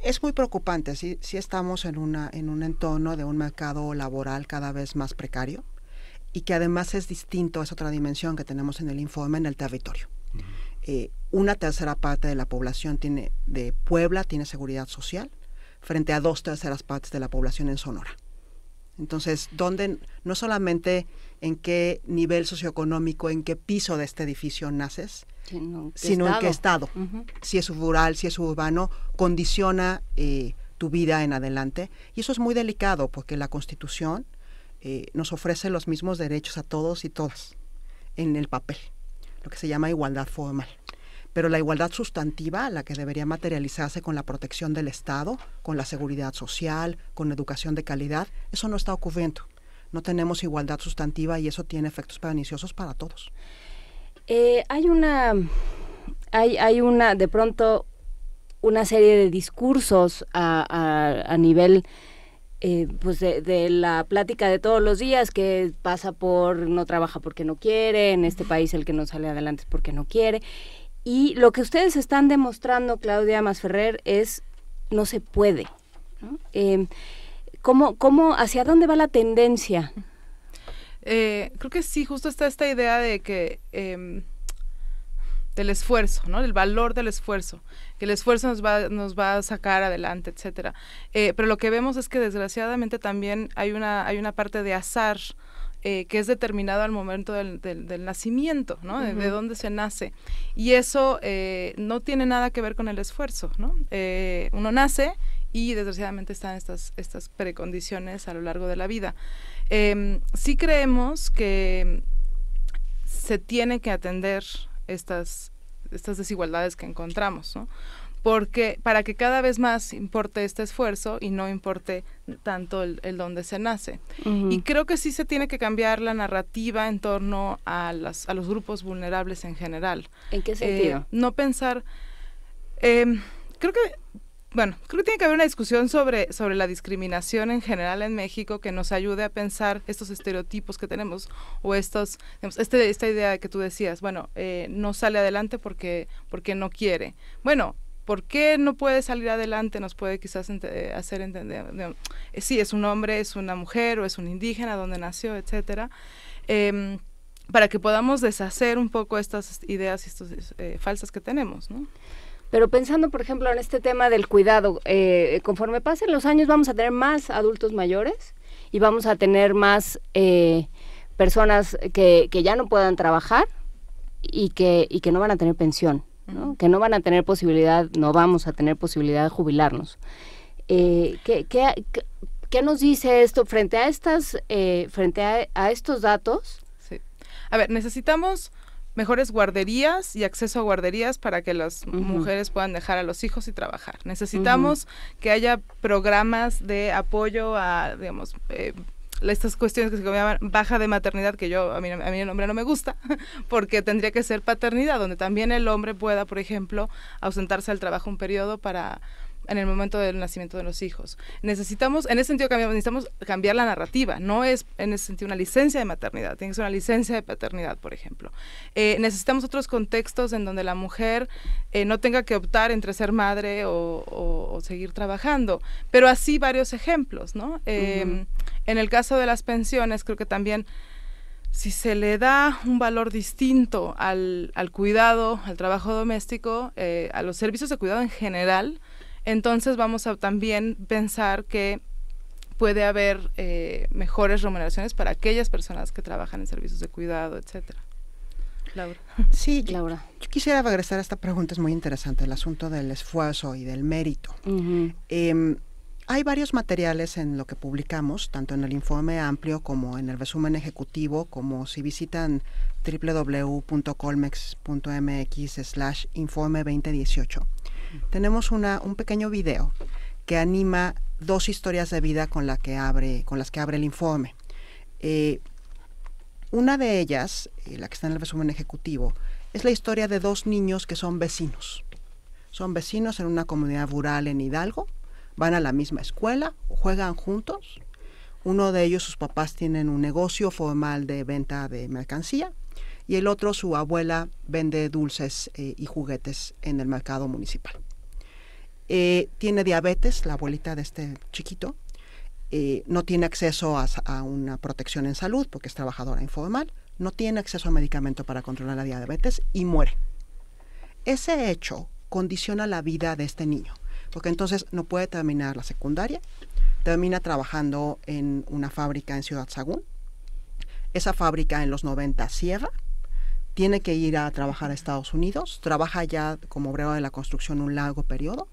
Es muy preocupante, sí estamos en un entorno de un mercado laboral cada vez más precario, y que además es distinto, es otra dimensión que tenemos en el informe, en el territorio. Una tercera parte de la población de Puebla tiene seguridad social, frente a 2/3 partes de la población en Sonora. Entonces, no solamente en qué nivel socioeconómico, en qué piso de este edificio naces, sino en qué estado. Si es rural, si es urbano, condiciona tu vida en adelante. Y eso es muy delicado, porque la Constitución nos ofrece los mismos derechos a todos y todas en el papel, lo que se llama igualdad formal. Pero la igualdad sustantiva, la que debería materializarse con la protección del Estado, con la seguridad social, con educación de calidad, eso no está ocurriendo. No tenemos igualdad sustantiva y eso tiene efectos perniciosos para todos.
Hay de pronto una serie de discursos a nivel pues de la plática de todos los días, que pasa por no trabaja porque no quiere, en este país el que no sale adelante es porque no quiere, y lo que ustedes están demostrando, Claudia Masferrer, es no se puede, ¿no? ¿Cómo, hacia dónde va la tendencia?
Creo que sí, justo está esta idea de que del esfuerzo, ¿no? El valor del esfuerzo, que el esfuerzo nos va a sacar adelante, etcétera. Pero lo que vemos es que desgraciadamente también hay una parte de azar que es determinado al momento del nacimiento, ¿no? De dónde se nace. Y eso no tiene nada que ver con el esfuerzo, ¿no? Uno nace y desgraciadamente están estas precondiciones a lo largo de la vida. Sí creemos que se tiene que atender estas desigualdades que encontramos, ¿no? Porque para que cada vez más importe este esfuerzo y no importe tanto el donde se nace. Y creo que sí se tiene que cambiar la narrativa en torno a los grupos vulnerables en general.
¿En qué sentido?
No pensar... creo que tiene que haber una discusión sobre la discriminación en general en México que nos ayude a pensar estos estereotipos que tenemos o esta idea que tú decías, no sale adelante porque no quiere. Bueno, ¿por qué no puede salir adelante? Nos puede quizás hacer entender, si es un hombre, es una mujer o es un indígena, dónde nació, etcétera, para que podamos deshacer un poco estas ideas y estas falsas que tenemos, ¿no?
Pero pensando, por ejemplo, en este tema del cuidado, conforme pasen los años vamos a tener más adultos mayores y vamos a tener más personas que ya no puedan trabajar y que no van a tener pensión, ¿no? Que no van a tener posibilidad, no vamos a tener posibilidad de jubilarnos. ¿Qué nos dice esto frente a estos datos?
Sí. A ver, necesitamos mejores guarderías y acceso a guarderías para que las mujeres puedan dejar a los hijos y trabajar. Necesitamos que haya programas de apoyo a, digamos, estas cuestiones que se llaman baja de maternidad, que a mí el nombre no me gusta, porque tendría que ser paternidad, donde también el hombre pueda, por ejemplo, ausentarse del trabajo un periodo en el momento del nacimiento de los hijos. Necesitamos cambiar la narrativa, no es en ese sentido una licencia de maternidad, tiene que ser una licencia de paternidad, por ejemplo. Necesitamos otros contextos en donde la mujer no tenga que optar entre ser madre o seguir trabajando, pero así varios ejemplos, ¿no? En el caso de las pensiones, creo que también si se le da un valor distinto al cuidado, al trabajo doméstico, a los servicios de cuidado en general, entonces vamos a también pensar que puede haber mejores remuneraciones para aquellas personas que trabajan en servicios de cuidado, etcétera. Laura.
Sí, Laura. Yo quisiera regresar a esta pregunta, es muy interesante, el asunto del esfuerzo y del mérito. Hay varios materiales en lo que publicamos, tanto en el informe amplio como en el resumen ejecutivo, como si visitan www.colmex.mx/informe 2018. Tenemos un pequeño video que anima dos historias de vida con las que abre el informe. Una de ellas, la que está en el resumen ejecutivo, es la historia de dos niños que son vecinos. Son vecinos en una comunidad rural en Hidalgo, van a la misma escuela, juegan juntos. Uno de ellos, sus papás tienen un negocio formal de venta de mercancía, y el otro, su abuela, vende dulces y juguetes en el mercado municipal. Tiene diabetes, la abuelita de este chiquito, no tiene acceso a una protección en salud porque es trabajadora informal, no tiene acceso a medicamento para controlar la diabetes y muere. Ese hecho condiciona la vida de este niño, porque entonces no puede terminar la secundaria, termina trabajando en una fábrica en Ciudad Sagún. Esa fábrica en los 90 cierra, tiene que ir a trabajar a Estados Unidos, trabaja ya como obrero de la construcción un largo periodo,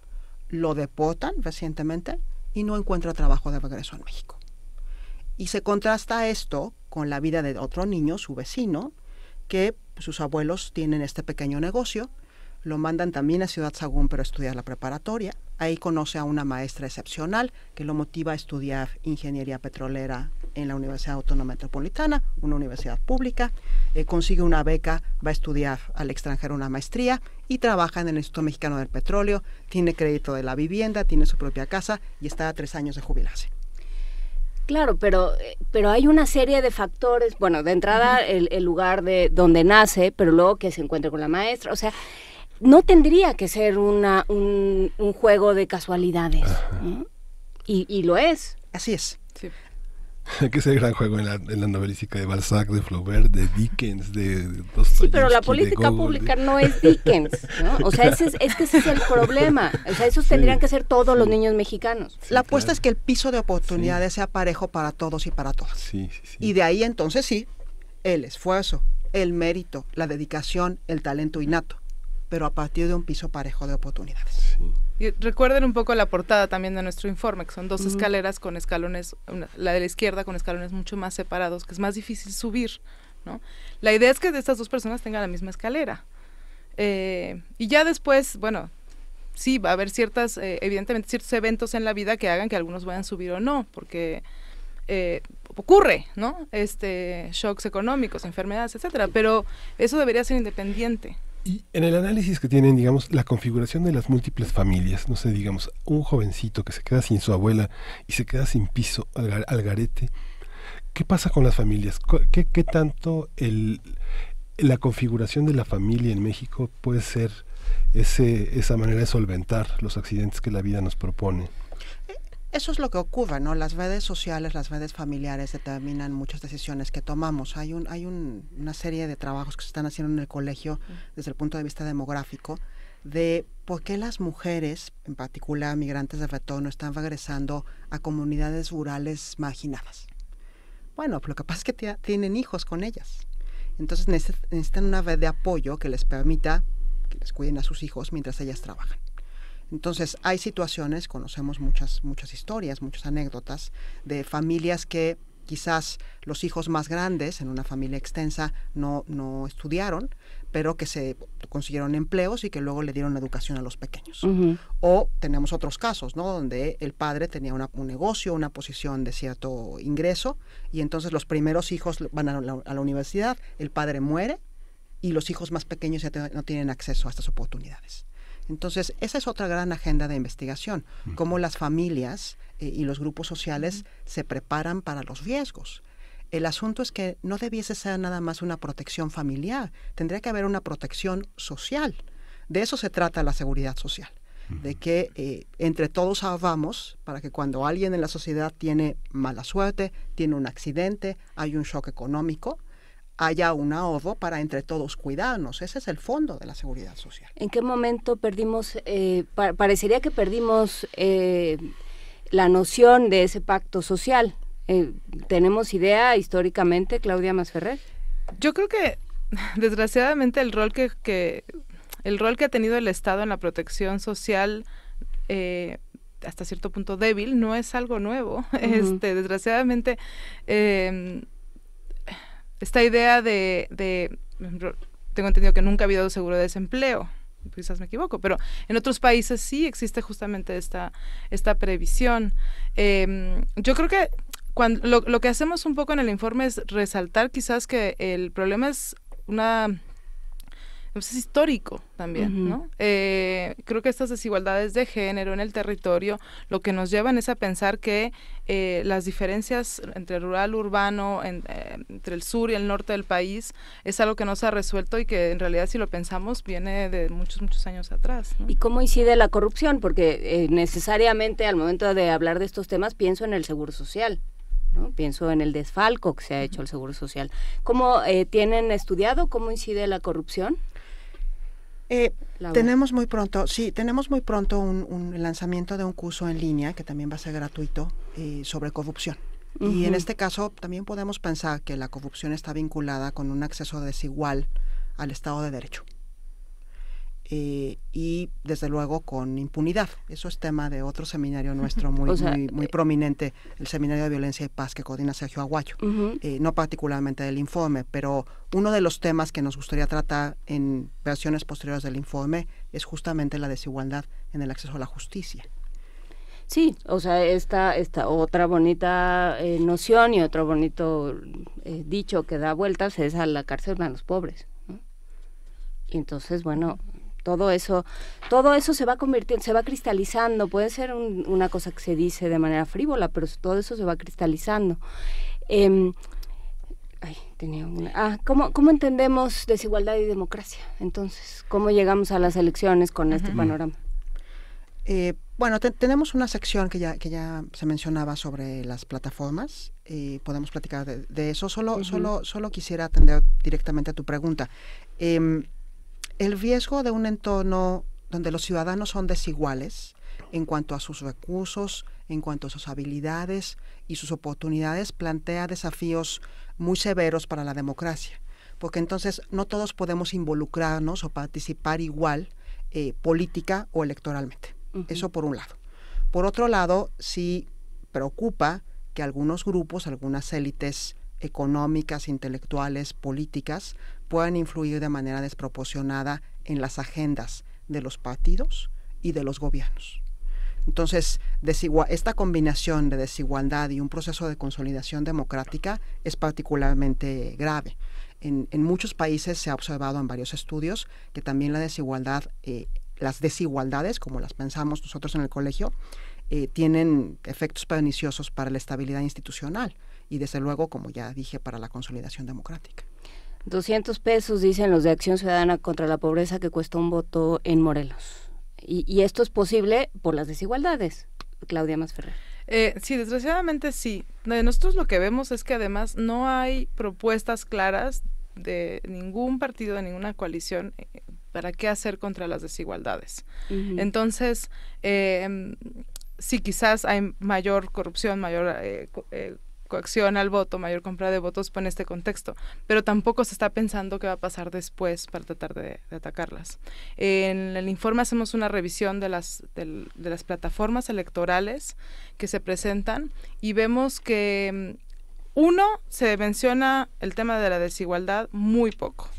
lo deportan recientemente y no encuentra trabajo de regreso en México. Y se contrasta esto con la vida de otro niño, su vecino, que sus abuelos tienen este pequeño negocio, lo mandan también a Ciudad Sagún para estudiar la preparatoria. Ahí conoce a una maestra excepcional que lo motiva a estudiar ingeniería petrolera en la Universidad Autónoma Metropolitana, una universidad pública, consigue una beca, va a estudiar al extranjero una maestría y trabaja en el Instituto Mexicano del Petróleo, tiene crédito de la vivienda, tiene su propia casa y está a 3 años de jubilarse.
Claro, pero hay una serie de factores, bueno, de entrada el lugar de donde nace, pero luego que se encuentre con la maestra, o sea, no tendría que ser un juego de casualidades, ¿eh? Y lo es.
Así es.
Sí.
Que es el gran juego en la novelística de Balzac, de Flaubert, de Dickens, de Dostoyevsky.
Sí, pero la política pública no es Dickens, ¿no? O sea, ese es el problema. O sea, esos tendrían que ser todos los niños mexicanos.
La apuesta es que el piso de oportunidades sea parejo para todos y para todas.
Sí.
Y de ahí entonces sí, el esfuerzo, el mérito, la dedicación, el talento innato, pero a partir de un piso parejo de oportunidades.
Sí.
Y recuerden un poco la portada también de nuestro informe, que son 2 escaleras con escalones, la de la izquierda con escalones mucho más separados, que es más difícil subir, ¿no? La idea es que estas 2 personas tengan la misma escalera. Y ya después, bueno, sí, va a haber evidentemente ciertos eventos en la vida que hagan que algunos vayan a subir o no, porque ocurre, ¿no? Shocks económicos, enfermedades, etcétera, pero eso debería ser independiente.
Y en el análisis que tienen, digamos, la configuración de las múltiples familias, no sé, digamos, un jovencito que se queda sin su abuela y se queda sin piso al garete, ¿qué pasa con las familias? ¿Qué tanto la configuración de la familia en México puede ser esa manera de solventar los accidentes que la vida nos propone?
Eso es lo que ocurre, ¿no? Las redes sociales, las redes familiares determinan muchas decisiones que tomamos. Hay una serie de trabajos que se están haciendo en el colegio desde el punto de vista demográfico de por qué las mujeres, en particular migrantes de retorno, están regresando a comunidades rurales marginadas. Bueno, lo que pasa es que tienen hijos con ellas Entonces necesitan una red de apoyo que les permita que les cuiden a sus hijos mientras ellas trabajan. Entonces hay situaciones, conocemos muchas historias, muchas anécdotas de familias que quizás los hijos más grandes en una familia extensa no estudiaron, pero que se consiguieron empleos y que luego le dieron educación a los pequeños. O tenemos otros casos, ¿no? Donde el padre tenía un negocio, una posición de cierto ingreso, y entonces los primeros hijos van a la universidad, el padre muere y los hijos más pequeños ya no tienen acceso a estas oportunidades. Entonces, esa es otra gran agenda de investigación, cómo las familias y los grupos sociales se preparan para los riesgos. El asunto es que no debiese ser nada más una protección familiar, tendría que haber una protección social. De eso se trata la seguridad social, de que entre todos ahorramos para que cuando alguien en la sociedad tiene mala suerte, tiene un accidente, hay un shock económico, haya un ahorro para entre todos cuidarnos. Ese es el fondo de la seguridad social.
¿En qué momento perdimos, parecería que perdimos la noción de ese pacto social? ¿Tenemos idea históricamente, Claudia Masferrer?
Yo creo que desgraciadamente el rol que ha tenido el Estado en la protección social hasta cierto punto débil no es algo nuevo. Desgraciadamente esta idea de tengo entendido que nunca ha habido seguro de desempleo, quizás me equivoco, pero en otros países sí existe justamente esta previsión. Yo creo que lo que hacemos un poco en el informe es resaltar quizás que el problema es es histórico también, ¿no? Creo que estas desigualdades de género en el territorio lo que nos llevan es a pensar que las diferencias entre rural, urbano, entre el sur y el norte del país es algo que no se ha resuelto y que en realidad si lo pensamos viene de muchos años atrás, ¿no?
¿Y cómo incide la corrupción? Porque necesariamente al momento de hablar de estos temas pienso en el Seguro Social, ¿no? Pienso en el desfalco que se ha hecho al Seguro Social. ¿Cómo tienen estudiado cómo incide la corrupción?
Tenemos muy pronto el lanzamiento de un curso en línea que también va a ser gratuito sobre corrupción. Y en este caso también podemos pensar que la corrupción está vinculada con un acceso desigual al Estado de Derecho. Y desde luego con impunidad. Eso es tema de otro seminario nuestro muy prominente, el Seminario de Violencia y Paz que coordina Sergio Aguayo. No particularmente del informe, pero uno de los temas que nos gustaría tratar en versiones posteriores del informe es justamente la desigualdad en el acceso a la justicia.
Sí, o sea, esta otra bonita noción y otro bonito dicho que da vueltas es a la cárcel van los pobres, ¿no? Y entonces, bueno, todo eso se va convirtiendo, se va cristalizando. Puede ser una cosa que se dice de manera frívola, pero todo eso se va cristalizando. ¿Cómo entendemos desigualdad y democracia? Entonces, ¿cómo llegamos a las elecciones con este panorama?
Bueno, tenemos una sección que ya se mencionaba sobre las plataformas. Podemos platicar de eso. Solo quisiera atender directamente a tu pregunta. El riesgo de un entorno donde los ciudadanos son desiguales en cuanto a sus recursos, en cuanto a sus habilidades y sus oportunidades, plantea desafíos muy severos para la democracia, porque entonces no todos podemos involucrarnos o participar igual política o electoralmente. Eso por un lado. Por otro lado, sí preocupa que algunos grupos, algunas élites económicas, intelectuales, políticas, puedan influir de manera desproporcionada en las agendas de los partidos y de los gobiernos. Entonces, esta combinación de desigualdad y un proceso de consolidación democrática es particularmente grave. En muchos países se ha observado en varios estudios que también las desigualdades, como las pensamos nosotros en el colegio, tienen efectos perniciosos para la estabilidad institucional y desde luego, como ya dije, para la consolidación democrática.
200 pesos, dicen los de Acción Ciudadana contra la Pobreza, que cuesta un voto en Morelos. Y esto es posible por las desigualdades. Claudia Masferrer.
Sí, desgraciadamente sí. Nosotros lo que vemos es que además no hay propuestas claras de ningún partido, de ninguna coalición, para qué hacer contra las desigualdades. Entonces, sí, quizás hay mayor corrupción, mayor coacción al voto, mayor compra de votos en este contexto, pero tampoco se está pensando qué va a pasar después para tratar de atacarlas. En el informe hacemos una revisión de las plataformas electorales que se presentan y vemos que se menciona el tema de la desigualdad muy poco.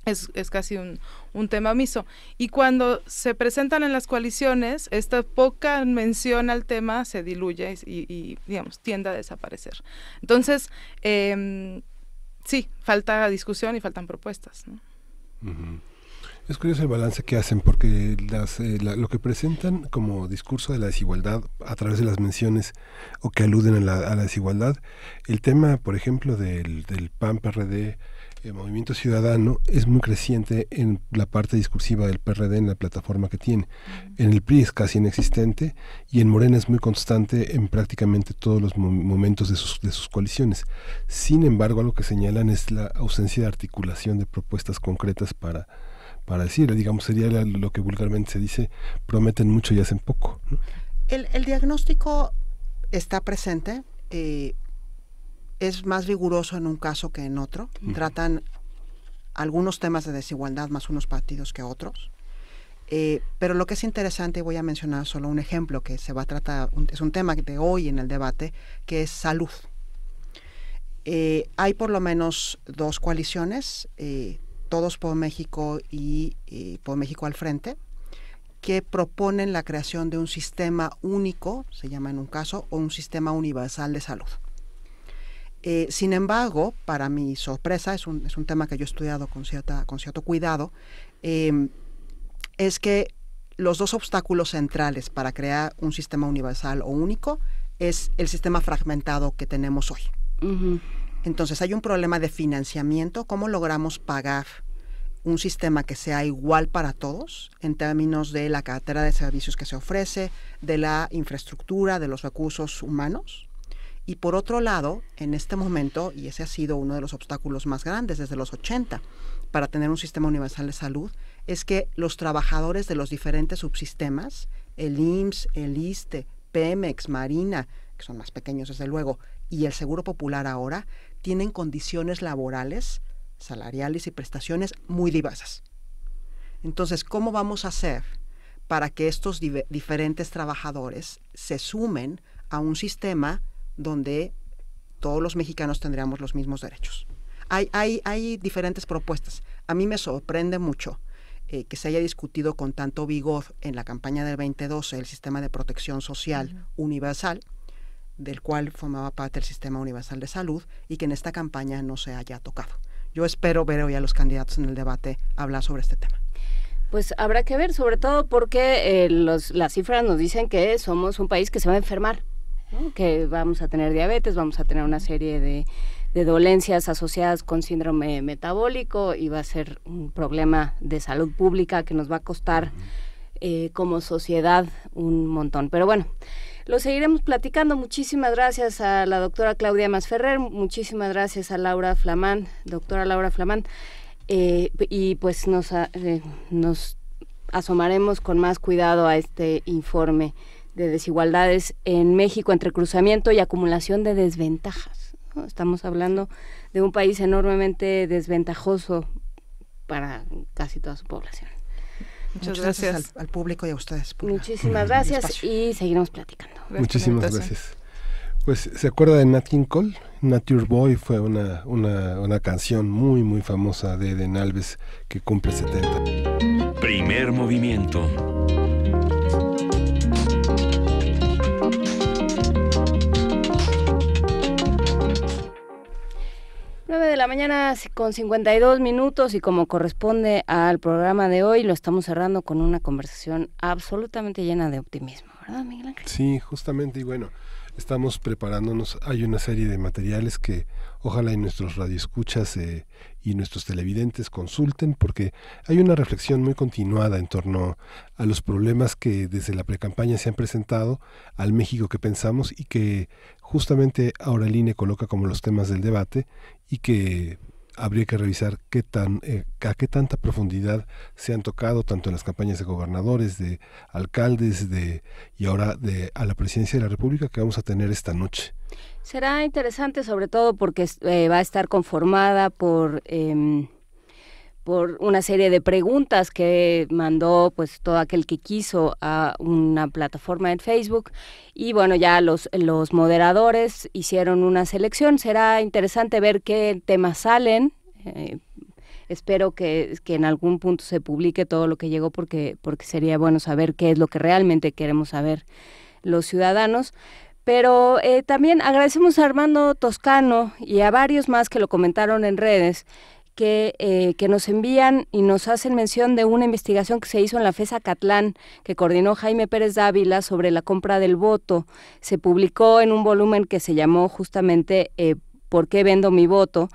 Es casi un tema omiso. Y cuando se presentan en las coaliciones, esta poca mención al tema se diluye y digamos, tiende a desaparecer. Entonces, sí, falta discusión y faltan propuestas, ¿no?
Uh-huh. Es curioso el balance que hacen, porque lo que presentan como discurso de la desigualdad a través de las menciones o que aluden a la desigualdad, el tema, por ejemplo, del PAN-PRD, el Movimiento Ciudadano, es muy creciente en la parte discursiva del PRD, en la plataforma que tiene. En el PRI es casi inexistente y en Morena es muy constante en prácticamente todos los momentos de sus coaliciones. Sin embargo, lo que señalan es la ausencia de articulación de propuestas concretas para decir, digamos, sería lo que vulgarmente se dice, prometen mucho y hacen poco, ¿no?
El diagnóstico está presente, es más riguroso en un caso que en otro. Tratan algunos temas de desigualdad más unos partidos que otros. Pero lo que es interesante, y voy a mencionar solo un ejemplo que se va a tratar, es un tema de hoy en el debate, que es salud. Hay por lo menos dos coaliciones, Todos por México y Por México al Frente, que proponen la creación de un sistema único, se llama en un caso, o un sistema universal de salud. Sin embargo, para mi sorpresa, es un tema que yo he estudiado con cierto cuidado, es que los dos obstáculos centrales para crear un sistema universal o único es el sistema fragmentado que tenemos hoy. Uh-huh. Entonces hay un problema de financiamiento, cómo logramos pagar un sistema que sea igual para todos en términos de la cartera de servicios que se ofrece, de la infraestructura, de los recursos humanos. Y por otro lado, en este momento, y ese ha sido uno de los obstáculos más grandes desde los 80 para tener un sistema universal de salud, es que los trabajadores de los diferentes subsistemas, el IMSS, el ISSSTE, Pemex, Marina, que son más pequeños desde luego, y el Seguro Popular ahora, tienen condiciones laborales, salariales y prestaciones muy diversas. Entonces, ¿cómo vamos a hacer para que estos diferentes trabajadores se sumen a un sistema donde todos los mexicanos tendríamos los mismos derechos? Hay diferentes propuestas. A mí me sorprende mucho que se haya discutido con tanto vigor en la campaña del 2012 el sistema de protección social universal, del cual formaba parte el sistema universal de salud, y que en esta campaña no se haya tocado. Yo espero ver hoy a los candidatos en el debate hablar sobre este tema.
Pues habrá que ver, sobre todo porque las cifras nos dicen que somos un país que se va a enfermar, ¿no? Que vamos a tener diabetes, vamos a tener una serie de dolencias asociadas con síndrome metabólico, y va a ser un problema de salud pública que nos va a costar como sociedad un montón. Pero bueno, lo seguiremos platicando. Muchísimas gracias a la doctora Claudia Masferrer, muchísimas gracias a Laura Flamán, doctora Laura Flamán, y pues nos asomaremos con más cuidado a este informe de desigualdades en México entre cruzamiento y acumulación de desventajas, ¿no? Estamos hablando de un país enormemente desventajoso para casi toda su población.
Muchas gracias al público y a ustedes.
Muchísimas gracias y seguiremos platicando.
Muchísimas gracias. Pues, ¿se acuerda de Nat King Cole? Nature Boy fue una canción muy, muy famosa de Eden Alves, que cumple 70.
Primer movimiento.
De la mañana con 52 minutos, y como corresponde al programa de hoy, lo estamos cerrando con una conversación absolutamente llena de optimismo, ¿verdad, Miguel Ángel?
Sí, justamente, y bueno, estamos preparándonos. Hay una serie de materiales que ojalá y nuestros radioescuchas y nuestros televidentes consulten, porque hay una reflexión muy continuada en torno a los problemas que desde la precampaña se han presentado, al México que pensamos, y que justamente ahora el INE coloca como los temas del debate, y que habría que revisar a qué tanta profundidad se han tocado tanto en las campañas de gobernadores, de alcaldes, y ahora a la presidencia de la República que vamos a tener esta noche.
Será interesante, sobre todo porque va a estar conformada por una serie de preguntas que mandó pues todo aquel que quiso a una plataforma en Facebook, y bueno, ya los moderadores hicieron una selección. Será interesante ver qué temas salen. Espero que en algún punto se publique todo lo que llegó, porque sería bueno saber qué es lo que realmente queremos saber los ciudadanos. Pero también agradecemos a Armando Toscano y a varios más que lo comentaron en redes, que nos envían y nos hacen mención de una investigación que se hizo en la FES Acatlán, que coordinó Jaime Pérez Dávila, sobre la compra del voto. Se publicó en un volumen que se llamó justamente ¿Por qué vendo mi voto?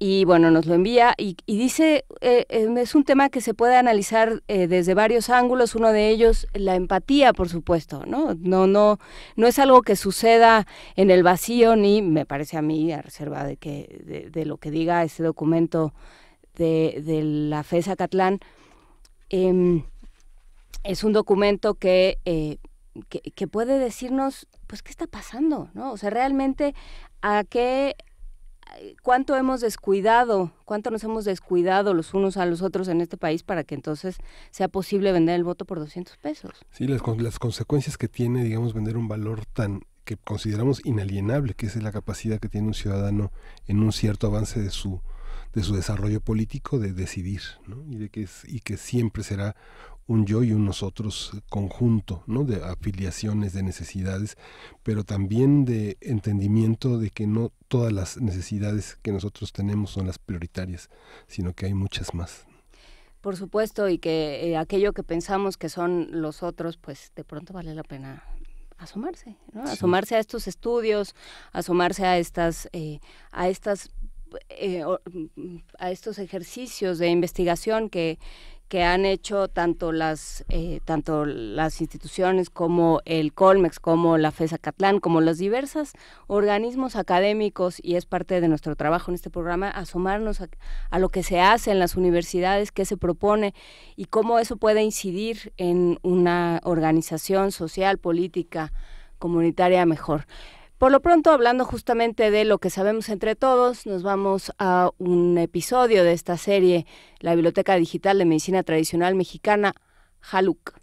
Y bueno, nos lo envía y dice, es un tema que se puede analizar desde varios ángulos. Uno de ellos, la empatía, por supuesto, ¿no? No es algo que suceda en el vacío, ni me parece a mí, a reserva de lo que diga este documento de la FES Acatlán. Es un documento que puede decirnos, pues, qué está pasando, ¿no? O sea, realmente cuánto nos hemos descuidado los unos a los otros en este país para que entonces sea posible vender el voto por 200 pesos.
Sí, las consecuencias que tiene, digamos, vender un valor que consideramos inalienable, que es la capacidad que tiene un ciudadano en un cierto avance de su desarrollo político, de decidir, ¿no? Y que siempre será un yo y un nosotros conjunto, ¿no? De afiliaciones, de necesidades, pero también de entendimiento de que no todas las necesidades que nosotros tenemos son las prioritarias, sino que hay muchas más.
Por supuesto, y que aquello que pensamos que son los otros, pues de pronto vale la pena asomarse, ¿no? Sí. Asomarse a estos estudios, asomarse a estos ejercicios de investigación que han hecho tanto las instituciones como el Colmex, como la FES Acatlán, como los diversos organismos académicos, y es parte de nuestro trabajo en este programa asomarnos a lo que se hace en las universidades, qué se propone y cómo eso puede incidir en una organización social, política, comunitaria mejor. Por lo pronto, hablando justamente de lo que sabemos entre todos, nos vamos a un episodio de esta serie, la Biblioteca Digital de Medicina Tradicional Mexicana, JALUC.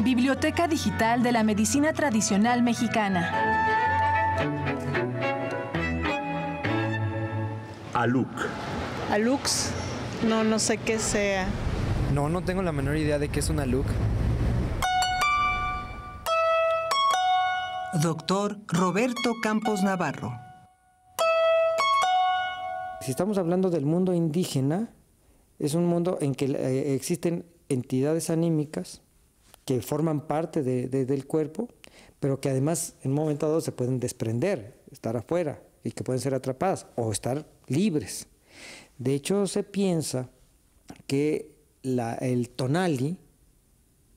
Biblioteca Digital de la Medicina Tradicional Mexicana.
ALUC.
ALUCS, no sé qué sea.
No tengo la menor idea de qué es una ALUC.
Doctor Roberto Campos Navarro.
Si estamos hablando del mundo indígena, es un mundo en que existen entidades anímicas que forman parte del cuerpo, pero que además en un momento dado se pueden desprender, estar afuera, y que pueden ser atrapadas o estar libres. De hecho, se piensa que el tonali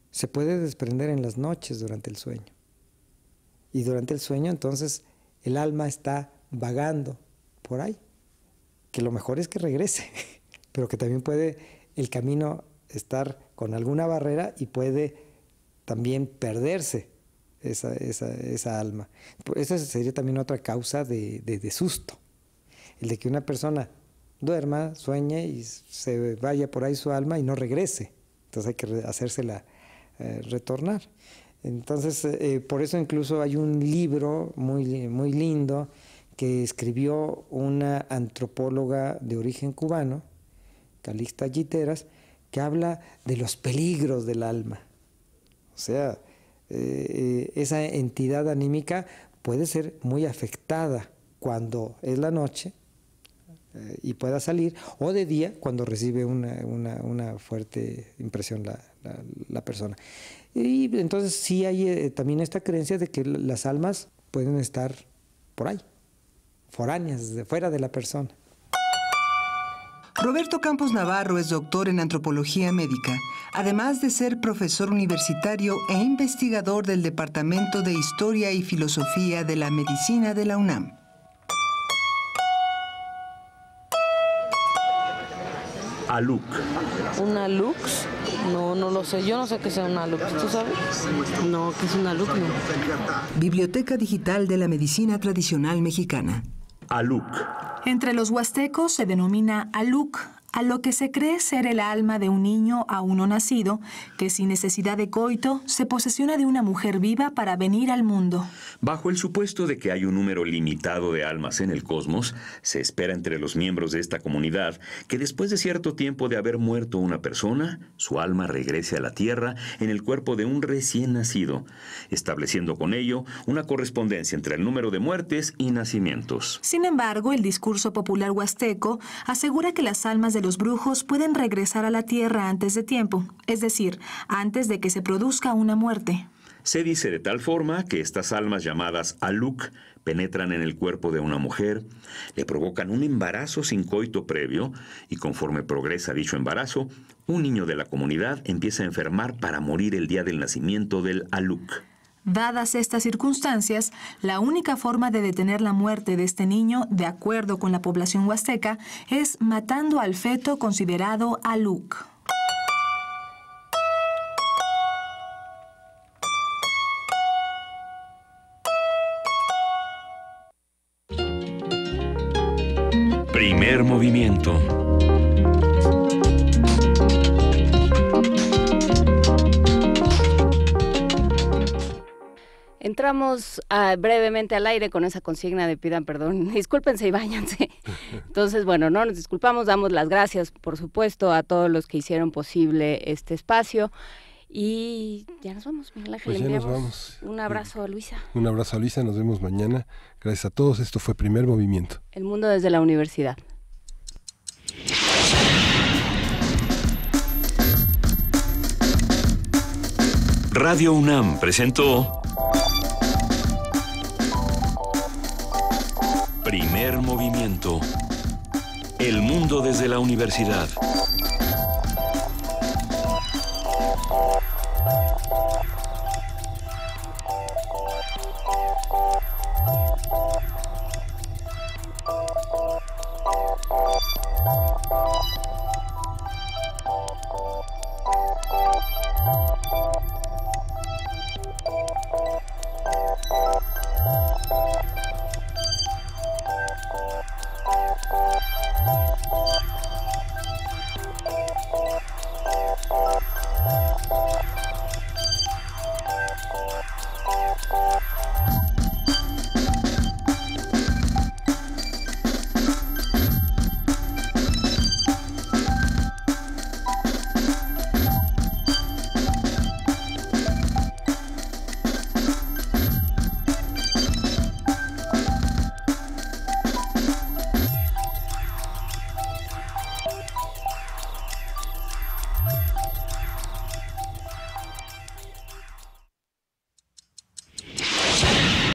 se puede desprender en las noches durante el sueño. Y durante el sueño, entonces, el alma está vagando por ahí. Que lo mejor es que regrese, pero que también puede el camino estar con alguna barrera y puede también perderse esa alma. Esa sería también otra causa de susto. El de que una persona duerma, sueñe y se vaya por ahí su alma y no regrese. Entonces hay que hacérsela retornar. Entonces, por eso incluso hay un libro muy lindo que escribió una antropóloga de origen cubano, Calixta Giteras, que habla de los peligros del alma. O sea, esa entidad anímica puede ser muy afectada cuando es la noche y pueda salir, o de día cuando recibe una fuerte impresión la persona. Y entonces sí hay también esta creencia de que las almas pueden estar por ahí, foráneas, fuera de la persona.
Roberto Campos Navarro es doctor en antropología médica, además de ser profesor universitario e investigador del Departamento de Historia y Filosofía de la Medicina de la UNAM.
Aluk.
¿Una lux? No lo sé. Yo no sé qué sea una lux. ¿Tú sabes? No, ¿qué es una lux? No.
Biblioteca Digital de la Medicina Tradicional Mexicana.
Aluk.
Entre los huastecos se denomina aluk a lo que se cree ser el alma de un niño aún no nacido, que sin necesidad de coito se posesiona de una mujer viva para venir al mundo.
Bajo el supuesto de que hay un número limitado de almas en el cosmos, se espera entre los miembros de esta comunidad que después de cierto tiempo de haber muerto una persona, su alma regrese a la tierra en el cuerpo de un recién nacido, estableciendo con ello una correspondencia entre el número de muertes y nacimientos.
Sin embargo, el discurso popular huasteco asegura que las almas de los brujos pueden regresar a la tierra antes de tiempo, es decir, antes de que se produzca una muerte.
Se dice de tal forma que estas almas llamadas aluk penetran en el cuerpo de una mujer, le provocan un embarazo sin coito previo y conforme progresa dicho embarazo, un niño de la comunidad empieza a enfermar para morir el día del nacimiento del aluk.
Dadas estas circunstancias, la única forma de detener la muerte de este niño, de acuerdo con la población huasteca, es matando al feto considerado aluk.
Primer movimiento.
Entramos brevemente al aire con esa consigna de pidan perdón, discúlpense y váyanse. Entonces, bueno, no nos disculpamos, damos las gracias, por supuesto, a todos los que hicieron posible este espacio. Y ya nos vamos, Miguel Ángel.
Pues ya nos vamos.
Un abrazo a Luisa.
Un abrazo a Luisa, nos vemos mañana. Gracias a todos, esto fue Primer Movimiento.
El mundo desde la universidad.
Radio UNAM presentó Primer Movimiento. El mundo desde la universidad.